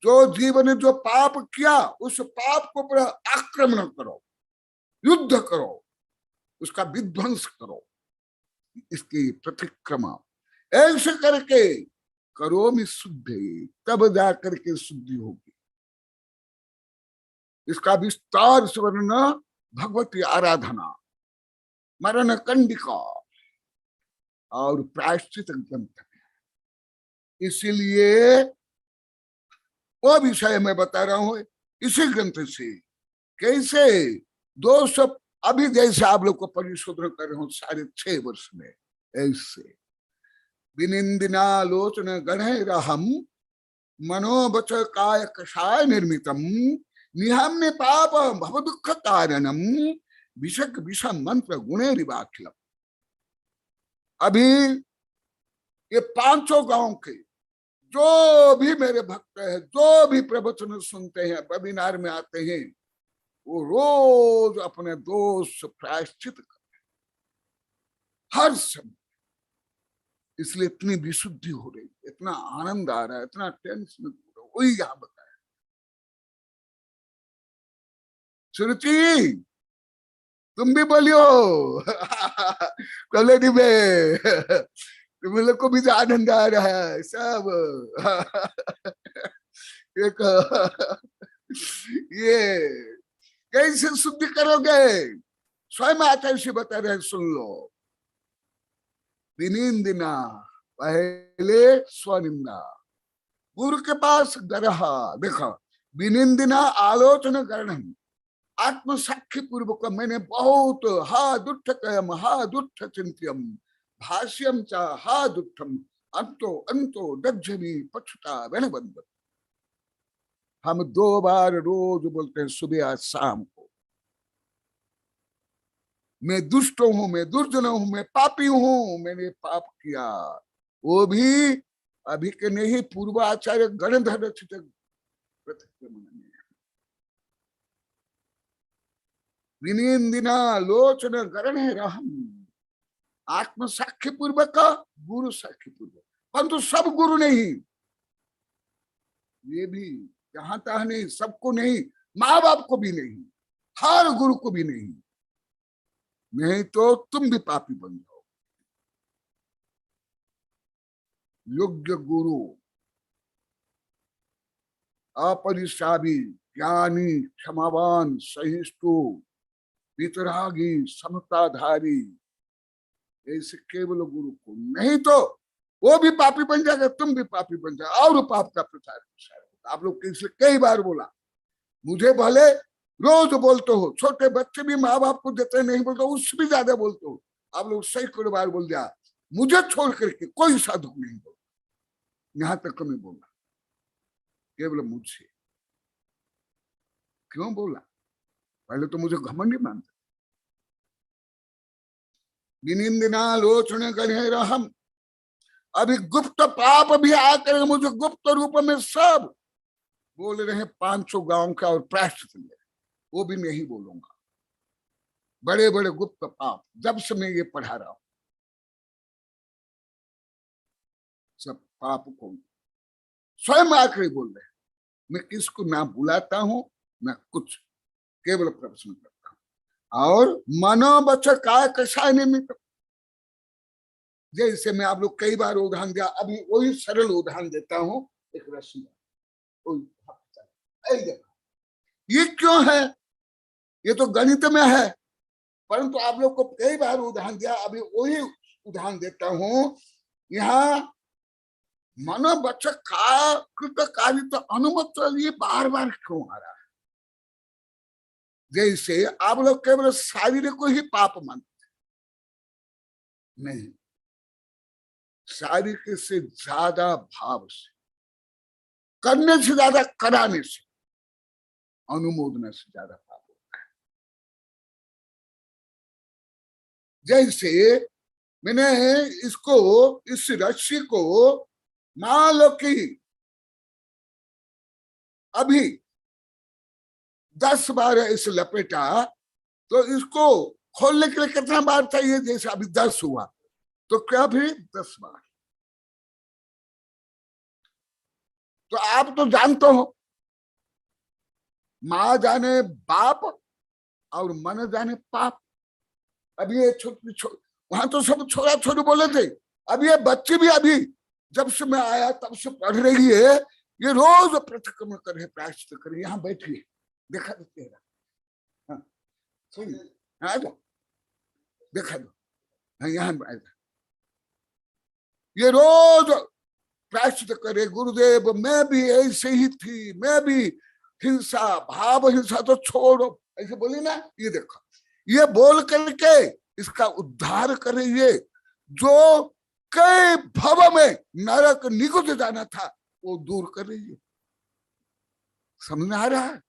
जो जीवन ने जो पाप किया उस पाप को पर आक्रमण करो, युद्ध करो, उसका विध्वंस करो, इसकी प्रतिक्रमा। ऐसे करके करो में शुद्धि, तब जाकर के शुद्धि होगी। इसका विस्तार से वर्णन भगवती आराधना, मरण कंडिका और प्रायश्चित ग्रंथ में। इसीलिए वो विषय मैं बता रहा हूं इसी ग्रंथ से। कैसे 200 अभी जैसे आप लोग को परिशोधन कर रहे हो 6.5 वर्ष में, ऐसे विनिंदिनालोचन गणैरहम मनोवच काय कषाय निर्मितम निहम्य पाप भव दुख कारणम विषक विषम मंत्र गुणेरिवाखिलम। अभी ये 500 गांव के जो भी मेरे भक्त हैं, जो भी प्रवचन सुनते हैं, वेबिनार में आते हैं, वो रोज अपने दोष प्रायश्चित करते हैं हर समय। इसलिए इतनी विशुद्धि हो रही, इतना आनंद आ रहा है, इतना टेंशन हो रहा है। वही यहां बताया। सुरुचि तुम भी बोलियो कॉलोनी में तुम लोग को भी तो आनंद आ रहा है सब। एक ये कैसे शुद्धि करोगे? स्वयं आचार्य से बता रहे, सुन लो। विनिंदिना, पहले स्वनिंदा, गुरु के पास गरहा। देखो, विनिंदिना आलोचना करणम, आत्म साक्षी पूर्वक मैंने बहुत हा दुष्ट चिंत्यम भाष्यम चा हा दुष्टम अंतो अंतो दक्षिणी पक्षता वनबंध। हम 2 बार रोज बोलते हैं, सुबह आज शाम को। मैं दुष्ट हूं, मैं दुर्जन हूं, मैं पापी हूं, मैंने पाप किया। वो भी अभी के नहीं, पूर्व आचार्य गणधर रचित प्रतिक्रमण में। विनिंदिना लोचन गरण है रहम, आत्म साक्ष्य पूर्वक, गुरु साक्ष्य पूर्वक। परंतु सब गुरु नहीं, ये भी जहां तहां नहीं, सबको नहीं, माँ बाप को भी नहीं, हर गुरु को भी नहीं। नहीं तो तुम भी पापी बन जाओ। योग्य गुरु, अपरिश्रावी, ज्ञानी, क्षमावान, सहिष्णु, वितरागी, समताधारी, ऐसे केवल गुरु को। नहीं तो वो भी पापी बन जाएगा, तुम भी पापी बन जाएगा, और पाप का प्रचार होगा। आप लोग कई बार बोला, मुझे भले रोज बोलते हो, छोटे बच्चे भी माँ बाप को देते नहीं बोलते, उससे भी ज्यादा बोलते हो। आप लोग सैकड़ों बार बोल दिया, मुझे छोड़ करके कोई साधु नहीं बोला। यहां तक मैं बोला, केवल मुझसे। क्यों बोला? पहले तो मुझे घमंडी मानते। विनिंदिना लोचन गणे रहम, अभी गुप्त पाप भी आकर मुझे गुप्त रूप में सब बोल रहे हैं। 500 गांव का और प्रायश्चित, वो भी नहीं बोलूंगा। बड़े बड़े गुप्त पाप जब से मैं ये पढ़ा रहा हूं, सब पाप को स्वयं आकर बोल रहे हैं। मैं किसको ना बुलाता हूं ना कुछ, केवल प्रश्न करता हूं। और मनोवच काय कषाय निमित्त, जैसे मैं आप लोग कई बार उदाहरण दिया, अभी वही सरल उदाहरण देता हूं। एक रस्सी, ये क्यों है? ये तो गणित में है, परंतु आप लोग को कई बार उदाहरण दिया, अभी वही उदाहरण देता हूं। यहाँ मनोवचक का कृत कार्य तो अनुमत, ये बार बार क्यों आ रहा है? जैसे आप लोग केवल शारीरिक को ही पाप मानते नहीं, शारीरिक से ज्यादा भाव से, करने से ज्यादा कराने से, अनुमोदन से ज्यादा पाप होता है। जैसे मैंने इसको, इस रस्सी को मान लो कि अभी 10 बार इस लपेटा, तो इसको खोलने के लिए कितना बार चाहिए? जैसे अभी 10 हुआ, तो क्या भी 10 बार। तो आप तो जानते हो, माँ जाने बाप और मन जाने पाप। अब ये वहां तो सब छोरा छोरी बोले थे, अब ये बच्चे भी अभी जब से मैं आया तब से पढ़ रही है, ये रोज प्रतिक्रमण करे, प्रायश्चित करे। यहाँ बैठिए, देखा दो तेरा, हाँ देखा दो, हाँ यहाँ ये रोज प्रायश्चित करे। गुरुदेव मैं भी ऐसे ही थी, मैं भी हिंसा, भाव हिंसा तो छोड़ो, ऐसे बोली ना। ये देखो, ये बोल करके इसका उद्धार करिए। जो कई भव में नरक निकुंज जाना था, वो दूर करिए। समझ में आ रहा है?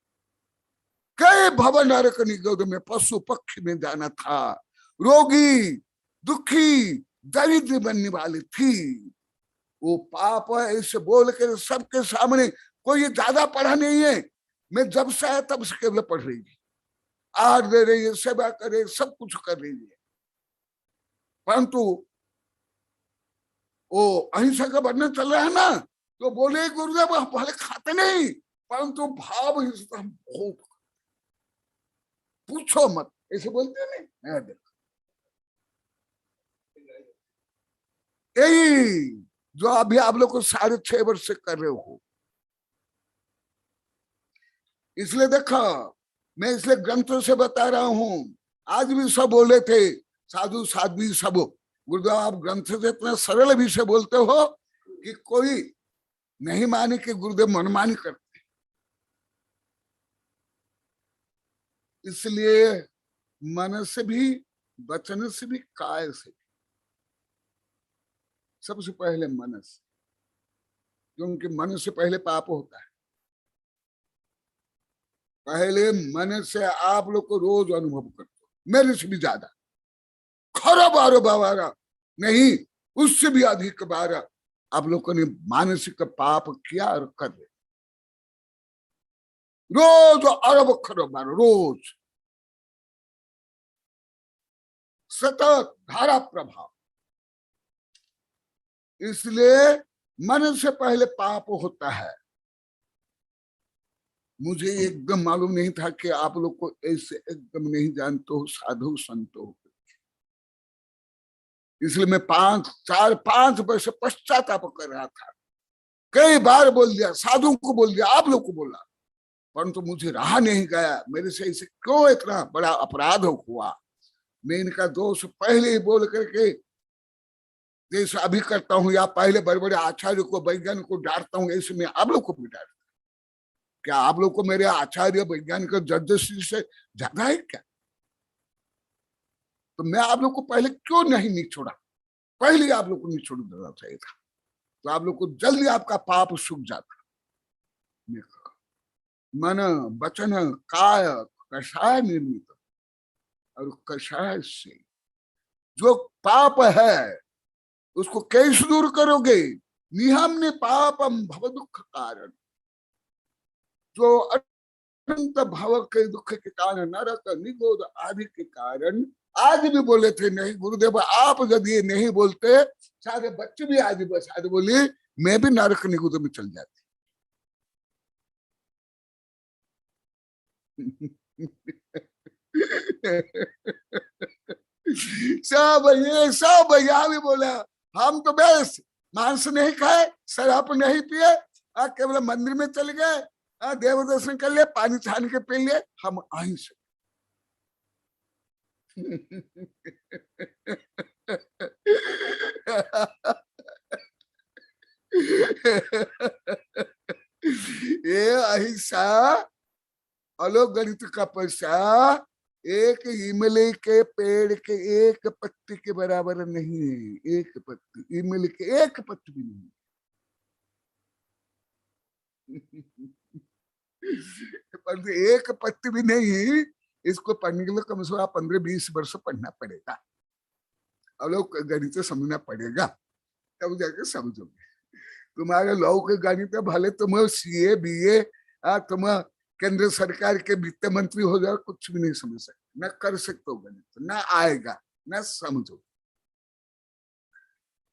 कई भव नरक निकुंज में, पशु पक्षी में जाना था, रोगी दुखी दरिद्र बनने वाली थी। वो पाप है, ऐसे बोल कर सबके सामने। कोई ये ज्यादा पढ़ा नहीं है, मैं जब से आया तब से केवल पढ़ रही है, आहार दे रही है, सेवा करे, सब कुछ कर रही है। परंतु वो अहिंसा का वर्णन चल रहा है ना, तो बोले गुरुदेव हम भले खाते नहीं, परंतु भाव हिंसा हम बहुत, पूछो मत, ऐसे बोलते नहीं। देखो यही जो अभी आप लोग को 6.5 वर्ष से कर रहे हो। इसलिए देखो, मैं इसलिए ग्रंथों से बता रहा हूं। आज भी सब बोले थे, साधु साध्वी सब। गुरुदेव आप ग्रंथ से इतना सरल भी से बोलते हो कि कोई नहीं माने कि गुरुदेव मनमानी करते। इसलिए मन से भी, वचन से भी, काय से भी, सबसे पहले मन से, क्योंकि मन से पहले पाप होता है। पहले मन से आप लोग को रोज अनुभव करते हो, मेरे से भी ज्यादा, खरो बारो बाबारा नहीं, उससे भी अधिक बार आप लोगों ने मानसिक पाप किया और कर रहे रोज, अरब खरो बारो रोज, सतत धारा प्रभाव। इसलिए मन से पहले पाप होता है। मुझे एकदम मालूम नहीं था कि आप लोग को ऐसे एकदम नहीं जानते हो साधु संतो हो। इसलिए मैं 5 वर्ष पश्चाताप कर रहा था। कई बार बोल दिया, साधु को बोल दिया, आप लोग को बोला, परंतु मुझे रहा नहीं गया। मेरे से इसे क्यों इतना बड़ा अपराध हुआ? मैं इनका दोष पहले ही बोल करके, जैसे अभी करता हूं, या पहले बड़े बड़े आचार्य को, वैज्ञानिक को डांटता हूं, ऐसे मैं आप लोग को भी डांटता। क्या आप लोग को मेरे आचार्य वैज्ञानिक जर्जशी से ज्यादा है क्या? तो मैं आप लोग को पहले क्यों नहीं निचोड़ा? पहले आप लोग को निचोड़ देना चाहिए था, तो आप लोग को जल्दी आपका पाप सूख जाता। मन वचन काय कषाय निर्मित, और कषाय से जो पाप है उसको कैसे दूर करोगे? निहम ने पापम भव दुख कारण, जो अनंत भव के दुख के कारण, नरक निगोद आदि के कारण। आज भी बोले थे नहीं गुरुदेव, आप यदि ये नहीं बोलते, सारे बच्चे भी आज शायद बोले मैं भी नरक निगोद में चल जाती। सब ये सब यहाँ भी बोला, हम तो बेस मांस नहीं खाए, शराब नहीं पिए, केवल मंदिर में चले गए, देव दर्शन कर लिए, पानी छान के पी लिए, हम अहिंसक। ये अहिंसा अलोगणित का पैसा एक इमली के पेड़ के एक पत्ती के बराबर नहीं है। एक पत्ती, इमली के एक पत्ती भी नहीं। पर एक पत्ती भी नहीं, इसको पढ़ने के लिए कम से कम 15-20 वर्ष पढ़ना पड़ेगा, अलोगणित समझना पड़ेगा, तब जाके समझोगे। तुम्हारे लौकिक गणित भले तुम सीए बीए, तुम केंद्र सरकार के वित्त मंत्री हो जाओ, कुछ भी नहीं समझ सकते, न कर सकते हो गणित, न आएगा, न समझो।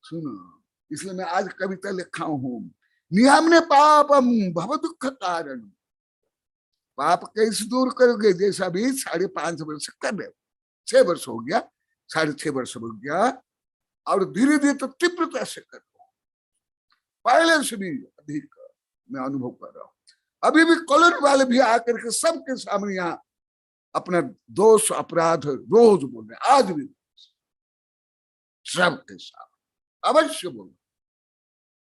सुनो, इसलिए मैं आज कविता लिखा हूं, नियमने पापम भव दुख कारण। पाप कैसे दूर करोगे? जैसा भी 5.5 वर्ष कर रहे हो, 6 वर्ष हो गया, 6.5 वर्ष हो गया, और धीरे धीरे तो तीव्रता से करो, पहले से भी अधिक मैं अनुभव कर रहा हूं। अभी भी कॉलोनी वाले भी आकर के सबके सामने यहाँ अपना दोष अपराध रोज बोल रहे, आज भी सबके सामने अवश्य बोल,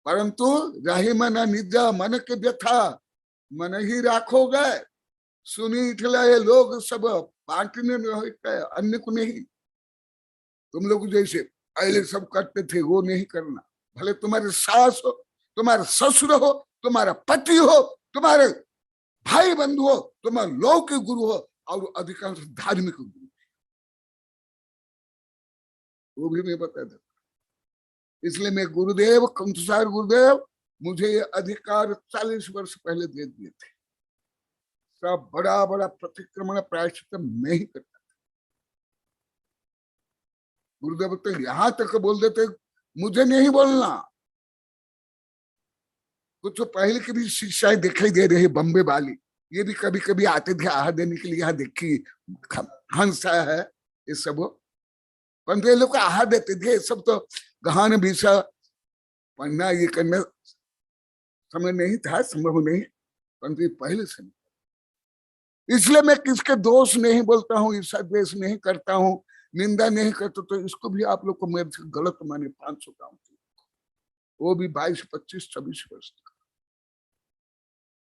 परंतु रही मन निजा मन के व्यथा मन ही राखोगे। सुनी इठलाए लोग सब बांटने अन्य को नहीं। तुम लोग जैसे पहले सब करते थे वो नहीं करना, भले तुम्हारे सास हो, तुम्हारे ससुर हो, तुम्हारा पति हो, तुम्हारे भाई बंधु हो, तुम्हारे लौकिक गुरु हो, और अधिकांश धार्मिक गुरु, वो भी मैं बता देता। इसलिए मैं गुरुदेव कंसुसार गुरुदेव मुझे ये अधिकार 40 वर्ष पहले दे दिए थे। सब बड़ा बड़ा प्रतिक्रमण प्रायश्चित मैं ही करता था। गुरुदेव तो यहां तक बोल देते मुझे नहीं बोलना। कुछ तो पहले की भी शिक्षाएं दिखाई दे रही बम्बे वाली, ये भी कभी कभी आते थे आहार देने के लिए, यहाँ देखी हंसा है ये सब, परंतु ये लोग आहार देते थे। सब तो गहन विषय पढ़ना ये करना समय नहीं था, संभव नहीं, परंतु पहले से नहीं। इसलिए मैं किसके दोष नहीं बोलता हूँ, ईर्षा द्वेष नहीं करता हूँ, निंदा नहीं करता। तो इसको भी आप लोग को मेरे से गलत माने 500 काम, वो भी 22, 25, 26 वर्ष तक।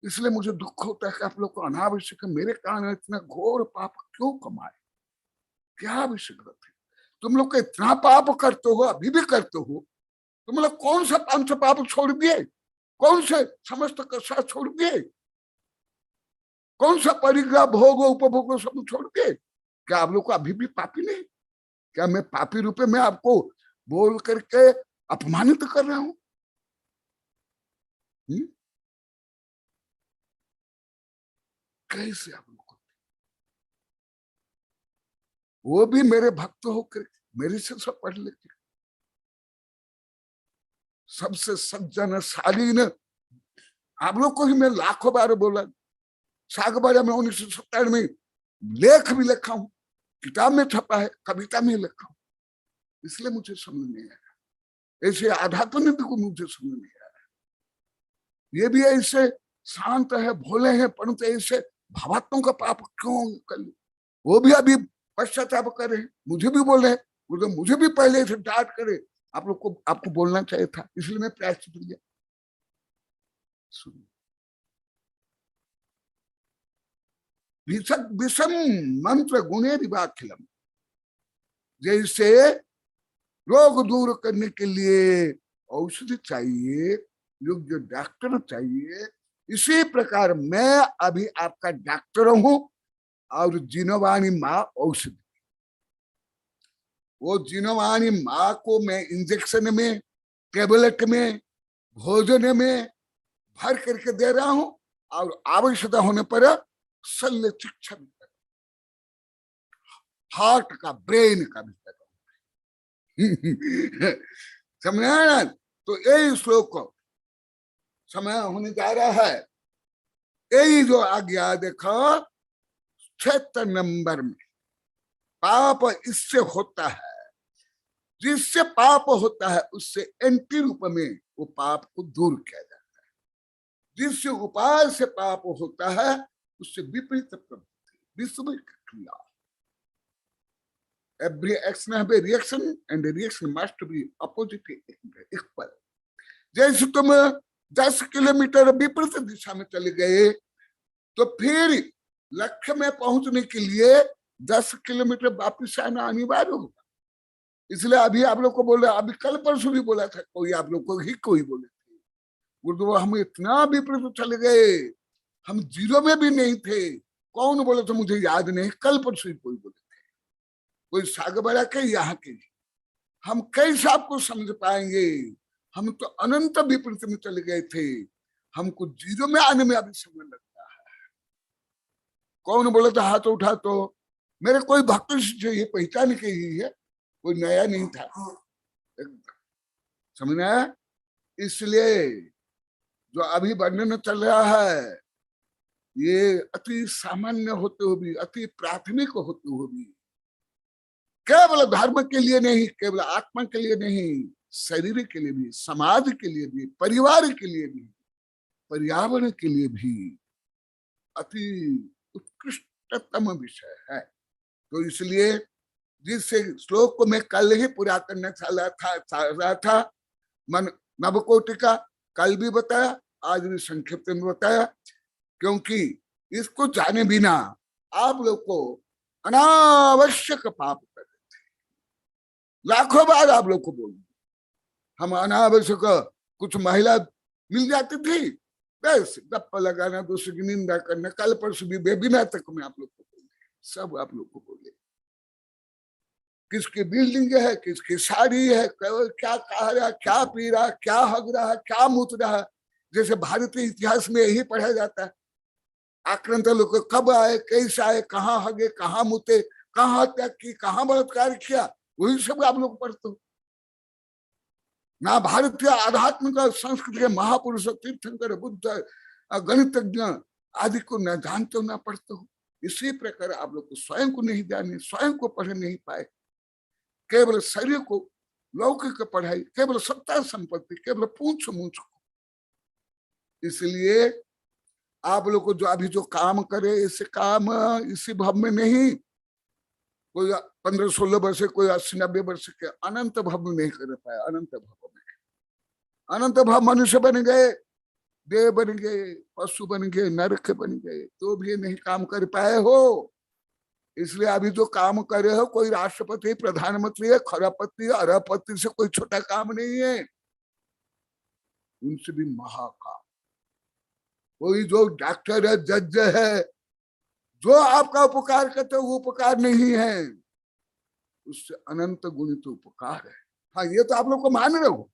इसलिए मुझे दुख होता है कि आप लोग को अनावश्यक मेरे कारण इतना घोर पाप क्यों कमाए, क्या आवश्यकता थी? तुम लोग का इतना पाप करते हो, अभी भी करते हो, तुम लोग कौन सा 500 पाप छोड़ दिए? कौन से समस्त कष्ट छोड़ दिए? कौन सा परिग्रह भोग उपभोग सब छोड़ दिए? क्या आप लोग को अभी भी पापी नहीं? क्या मैं पापी रूपे में आपको बोल करके अपमानित कर रहा हूं? कैसे आप लोग को? वो भी मेरे भक्त होकर मेरे से सब पढ़ लेते, सबसे सज्जन शालीन। आप लोग को ही मैं लाखों बार बोला, सागबाड़ा में 1970 में लेख भी लिखा हूं, किताब में छपा है, कविता में लिखा हूं। इसलिए मुझे समझ नहीं आया, ऐसे आध्यात्मिक को मुझे समझ नहीं आया। ये भी ऐसे शांत है, भोले हैं, परंतु ऐसे भावात्मों का पाप क्यों कर? वो भी अभी पश्चाताप कर रहे हैं, मुझे भी बोल रहे हैं, मुझे भी पहले से डांट करे। आप लोग को आपको बोलना चाहिए था, इसलिए मैं प्रायश्चित किया। विषम मंत्र गुणे दिवाखिलम, जैसे रोग दूर करने के लिए औषधि चाहिए, योग्य डॉक्टर चाहिए, इसी प्रकार मैं अभी आपका डॉक्टर हूं, और जिनवाणी माँ औषधि। वो जिनवाणी माँ को मैं इंजेक्शन में, टेबलेट में, भोजन में भर करके दे रहा हूं, और आवश्यकता होने पर शल्य चिकित्सा भी कर, हार्ट का, ब्रेन का भी कर। समझा? तो यही श्लोक समय होने जा रहा है। यही जो आ गया देखो 76 नंबर में, पाप इससे होता है, जिससे पाप होता है उससे एंटी रूप में वो पाप को दूर किया जाता है। जिससे उपाय से पाप होता है उससे विपरीत प्रवृत्ति, विपरीत क्रिया। Every action have a reaction and the reaction must be opposite equal. जैसे तुम 10 किलोमीटर विपरीत दिशा में चले गए तो फिर लक्ष्य में पहुंचने के लिए 10 किलोमीटर वापिस आना अनिवार्य होगा। इसलिए अभी आप लोग को बोला, अभी कल परसों भी बोला था कोई, आप लोग को ही कोई बोले थे गुरुदेव हम इतना विपरीत चले गए, हम 0 में भी नहीं थे। कौन बोले तो मुझे याद नहीं, कल परसों ही कोई बोले थे, कोई सागबड़ा के यहाँ के। हम कैसे आपको समझ पाएंगे, हम तो अनंत विपरीत में चले गए थे, हमको 0 में आने में अभी समय लगता है। कौन बोले तो हाथ उठा तो मेरे कोई भक्त जो ये पहचान के ही है, कोई नया नहीं था, समझना। इसलिए जो अभी वर्णन चल रहा है ये अति सामान्य होते हुए भी, अति प्राथमिक होते हुए भी, केवल धर्म के लिए नहीं, केवल आत्मा के लिए नहीं, शरीर के लिए भी, समाज के लिए भी, परिवार के लिए भी, पर्यावरण के लिए भी अति उत्कृष्टतम विषय है। तो इसलिए जिस श्लोक को मैं कल ही पूरा करना चाह रहा था, मन नवकोटि का कल भी बताया, आज भी संक्षिप्त में बताया, क्योंकि इसको जाने बिना आप लोग को अनावश्यक पाप कर देते। लाखों बार आप लोग को बोलूं, हम अनावश्यक, कुछ महिला मिल जाती थी बस गप्पा लगाना, दूसरे की निंदा करना। कल परसों भी वेबिनार तक में आप लोग को बोले, सब आप लोग को बोले किसकी बिल्डिंग है, किसकी साड़ी है, क्या खा रहा, क्या पी रहा, क्या हग रहा, क्या मुत रहा। जैसे भारतीय इतिहास में यही पढ़ा जाता है, आक्रांत लोग कब आए, कैसे आए, कहाँ हगे, कहाँ मुते, कहाँ हत्या की, कहाँ बलात्कार किया, वही सब आप लोग पढ़ते हो ना। भारतीय आध्यात्मिक संस्कृति के महापुरुष तीर्थंकर, बुद्ध, गणितज्ञ आदि को न जानते हो, ना पढ़ते हो। इसी प्रकार आप लोग को स्वयं को नहीं जाने, स्वयं को पढ़ नहीं पाए, केवल शरीर को, लौकिक पढ़ाई, केवल सत्ता संपत्ति, केवल पूछ मूछ को। इसलिए आप लोग को जो अभी जो काम करे, इसे काम इसी भाव में नहीं, कोई 15-16 वर्ष, कोई 80-90 वर्ष के अनंत भाव में नहीं कर पाया। अनंत भाव में, अनंत भाव मनुष्य बन गए, देव बन गए, पशु बन गए, नरक बन गए, तो भी नहीं काम कर पाए हो। इसलिए अभी जो काम कर रहे हो, कोई राष्ट्रपति, प्रधानमंत्री है, खरबपति, अरबपति से कोई छोटा काम नहीं है, उनसे भी महाकाम। कोई जो डॉक्टर है, जज है, जो आपका उपकार करते हो वो उपकार नहीं है, उससे अनंत गुणित उपकार है। हाँ, ये तो आप लोग को मान रहे हो,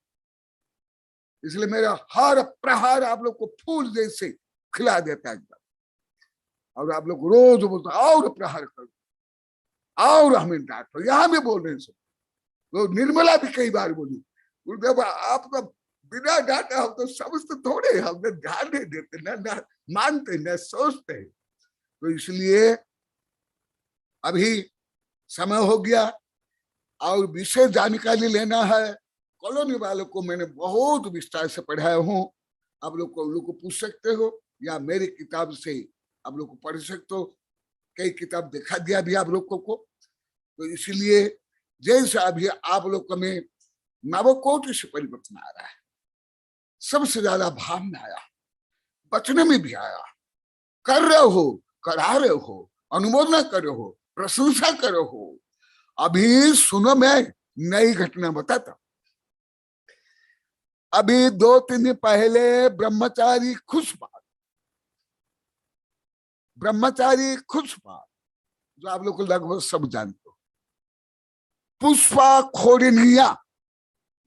इसलिए मेरा हर प्रहार आप लोग को फूल जैसे खिला देता है एकदम। और आप लोग रोज बोलते और प्रहार करो, और हमें डांटो। यहाँ भी बोल रहे हैं सब लोग, निर्मला भी कई बार बोली, गुरुदेव आपका बिना डांटा हम तो समझते थोड़े, हम ध्यान नहीं देते, ना मानते, न सोचते। तो इसलिए अभी समय हो गया और विशेष जानकारी लेना है। कॉलोनी वालों को मैंने बहुत विस्तार से पढ़ाया हूँ, आप लोग को पूछ सकते हो, या मेरी किताब से आप लोग को पढ़ सकते हो। कई किताब दिखा दिया भी आप लोगों को। तो इसलिए जैसे अभी आप लोग को में नवकोटि से परिवर्तन आ रहा है, सबसे ज्यादा भाव में आया, बचने में भी आया, कर रहे हो, करा रहे हो, अनुमोदन कर रहे हो, प्रशंसा कर रहे हो। अभी सुनो, मैं नई घटना बताता। अभी 2-3 दिन पहले ब्रह्मचारी खुशपाल, ब्रह्मचारी खुशपाल जो आप लोग को लगभग सब जानते हो, पुष्पा खोड़निया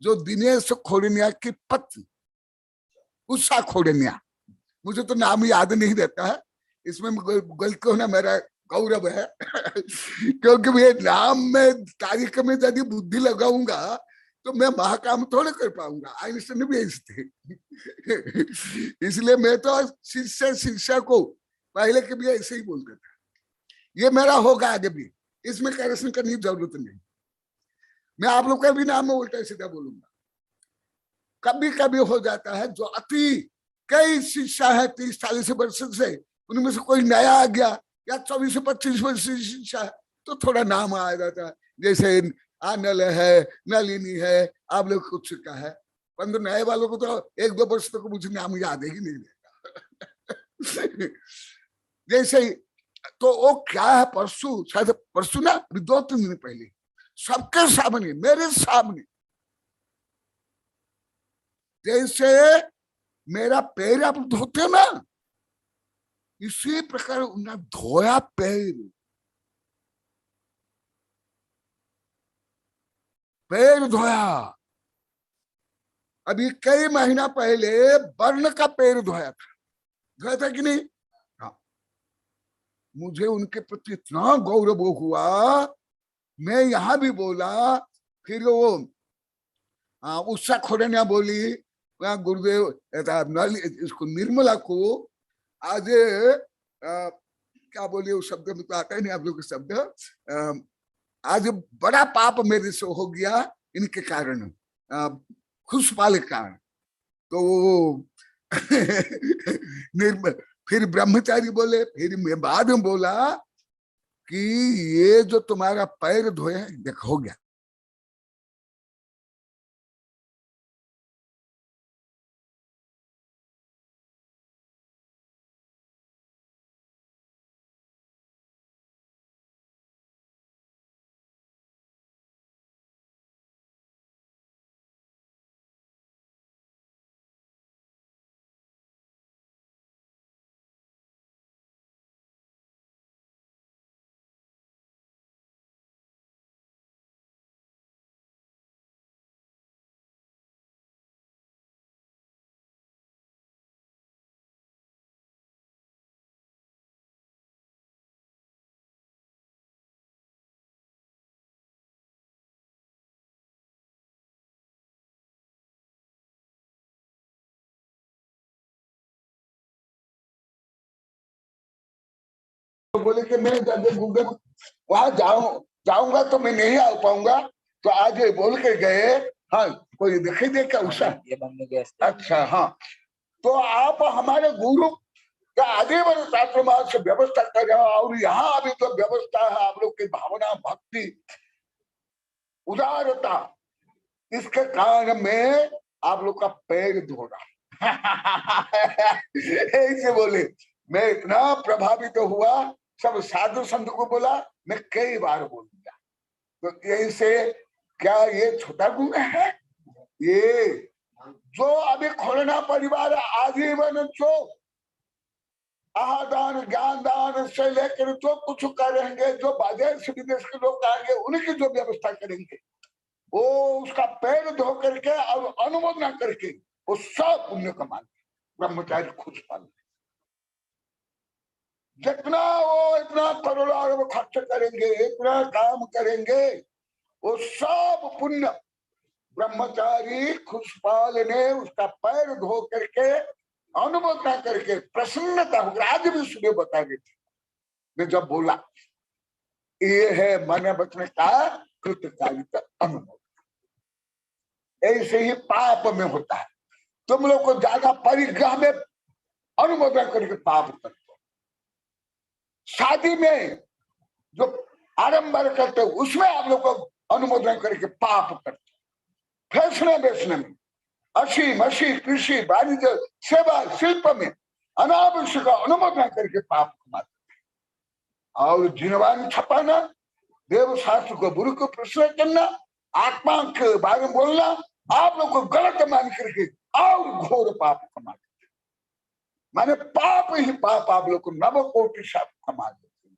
जो दिनेश खोड़निया की पत्नी, उषा खोड़निया, मुझे तो नाम याद नहीं रहता है, इसमें गलती होना मेरा गौरव है क्योंकि ये नाम में तारीख में यदि बुद्धि लगाऊंगा तो मैं महाकाम थोड़े कर पाऊंगा। आइंस्टाइन भी ऐसे थे इसलिए मैं तो शिष्य को पहले के भी ऐसे ही बोलता था। ये मेरा होगा आगे भी, इसमें करेक्शन करने की जरूरत नहीं। मैं आप लोग का भी नाम में उल्टा सीधा बोलूंगा। कभी कभी हो जाता है जो अति कई शिष्य है 30-40 वर्ष से, उनमें से कोई नया आ गया या 24-25 वर्ष से शिष्य है तो थोड़ा नाम आ जाता है, जैसे आनल है, नलिनी है, आप लोग कुछ का है। परंतु नए वालों को तो 1-2 वर्ष तक मुझे नाम याद ही नहीं रहेगा। जैसे ही तो वो क्या है, परसों शायद परसों ना, 2-3 दिन पहले सबके सामने, मेरे सामने, जैसे मेरा पैर आप धोते ना, इसी प्रकार उन्हें धोया पैर धोया। अभी कई महीना पहले वर्ण का पैर धोया था कि नहीं? हाँ। मुझे उनके प्रति इतना गौरव हुआ, मैं यहां भी बोला, फिर वो उषा खोरनिया बोली, वहां गुरुदेव इसको निर्मला को आज क्या बोलिए उस शब्द में तो आता ही नहीं आप लोग के शब्द, आज बड़ा पाप मेरे से हो गया इनके कारण, खुशपाल के कारण। तो वो फिर ब्रह्मचारी बोले, फिर मैं बाद में बोला कि ये जो तुम्हारा पैर धोया देखो हो गया। तो बोले कि मैं गूगल वहां जाऊंगा तो मैं नहीं आ पाऊंगा, तो आज बोल के गए। हाँ, कोई दिखाई दे क्या उषा? अच्छा, हाँ। तो आप हमारे गुरु का आजीवन शास्त्र से व्यवस्था कर रहे हो, और यहाँ अभी तो व्यवस्था है आप लोग की भावना, भक्ति, उदारता, इसके कारण में आप लोग का पैर धो रहा। ऐसे बोले, मैं इतना प्रभावित तो हुआ, सब साधु संत को बोला, मैं कई बार बोल दिया। तो यही से क्या ये छोटा गुण है? ये जो अभी खोलना परिवार आजीवन जो आहादान ज्ञान दान से लेकर जो कुछ करेंगे, जो बादेश विदेश के लोग आएंगे उनकी जो व्यवस्था करेंगे, वो उसका पैर धो करके और अनुमोदना करके वो सब पुण्य कमाएंगे। ब्रह्मचारी खुश पाल, जितना वो इतना करोड़ों अरब खर्च करेंगे, इतना काम करेंगे, वो सब पुण्य ब्रह्मचारी खुशपाल ने उसका पैर धो करके अनुमोदना करके प्रसन्नता होकर, आज भी सुबह बता रही थी मैं जब बोला, ये है मन वचन का कृतकारिता अनुमोदन। ऐसे ही पाप में होता है, तुम लोग को ज्यादा परिग्रह में अनुमोदन करके पाप करते हो, शादी में जो आडंबर करते हो उसमें आप लोग को अनुमोदन करके पाप करते हो, फैसले बेचने में, अशी मशी कृषि वाणिज्य सेवा शिल्प में अनावश्यक अनुमोदन करके पाप कमाते, और जिनवान छपाना, देव शास्त्र को बुरु को प्रश्न करना, आत्मा के बारे में बोलना, आप लोग को गलत मान करके और घोर पाप कमाते, माने पाप ही पाप आप लोग को नवकोटि शाप कमा देते।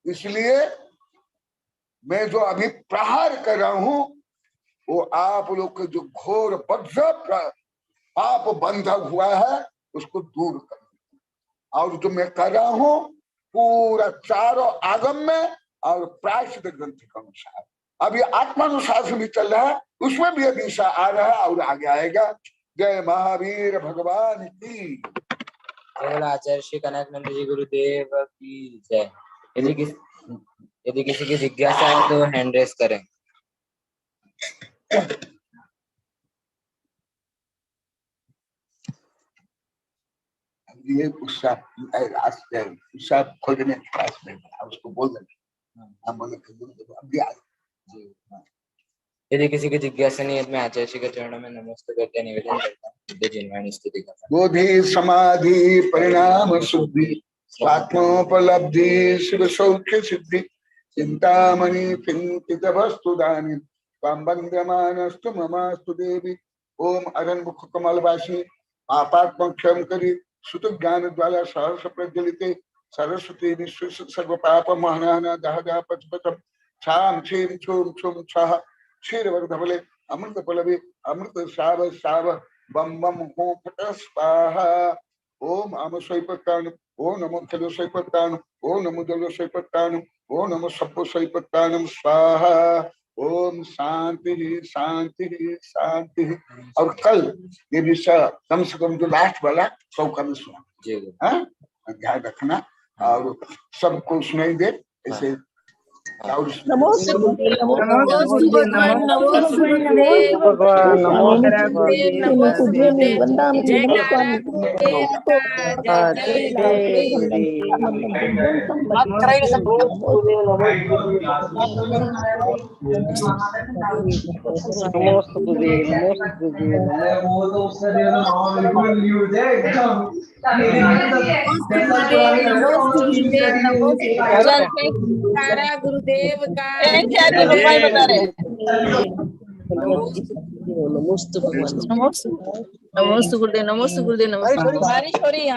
इसलिए मैं जो अभी प्रहार कर रहा हूं वो आप लोग के जो घोर वज्र पाप बंधा हुआ है उसको दूर कर, और जो मैं कर रहा हूं पूरा चारों आगम में और प्रायश्चित ग्रंथ के अनुसार, अभी आत्मानुशासन भी चल रहा है, उसमें भी अभी आ रहा है और आगे आएगा। जय महावीर भगवान की जय। आचार्य श्री कनकानंद जी गुरुदेव की जय। यदि किसी यदि किसी की जिज्ञासा है तो हैंड रेस करें। ये उत्साह खोजने के पास में उसको बोल देना, हम बोले अभी आ। यदि किसी की जिज्ञासा नहीं है, मैं आचार्य श्री के चरणों में नमस्ते करते निवेदन करता हूँ, बुद्धि जिन्वाणी स्तुति करता हूँ। बोधि समाधि परिणाम शुद्धि स्वात्मोपलब्धि शिव सौख्य सिद्धि चिंतामणि चिंतित वस्तु दानी त्वां वन्द्यमानस्तु ममास्तु देवी। ओम अरन मुख कमलवासी पापात्म क्षम करी सुत ज्ञान ज्वाला सहर्ष प्रज्वलिते सरस्वती विश्व सर्व पाप महनाना दह दह पचपचम छाम छीम छूम छुम छह क्षीरवर्धवले अमृत पलवे अमृत साव साव बम बम हो फट स्वाहा। ओम आम स्वैपत्तान ओ नमो खलो स्वैपत्तान ओ नमो जलो स्वैपत्तान ओ नमो सप्पो स्वैपत्तान स्वाहा। ओम शांति शांति शांति। और कल ये विषय कम से कम जो लास्ट वाला 100 का भी सुना, हाँ ध्यान रखना और सबको सुनाई दे ऐसे। नमोस्तु भगवान गुरुदेव का बता रहे नमोस्तु भगवान नमोस्तु गुरुदेव नमोस्तु गुरुदेव नमस्कार। बारिश हो रही है।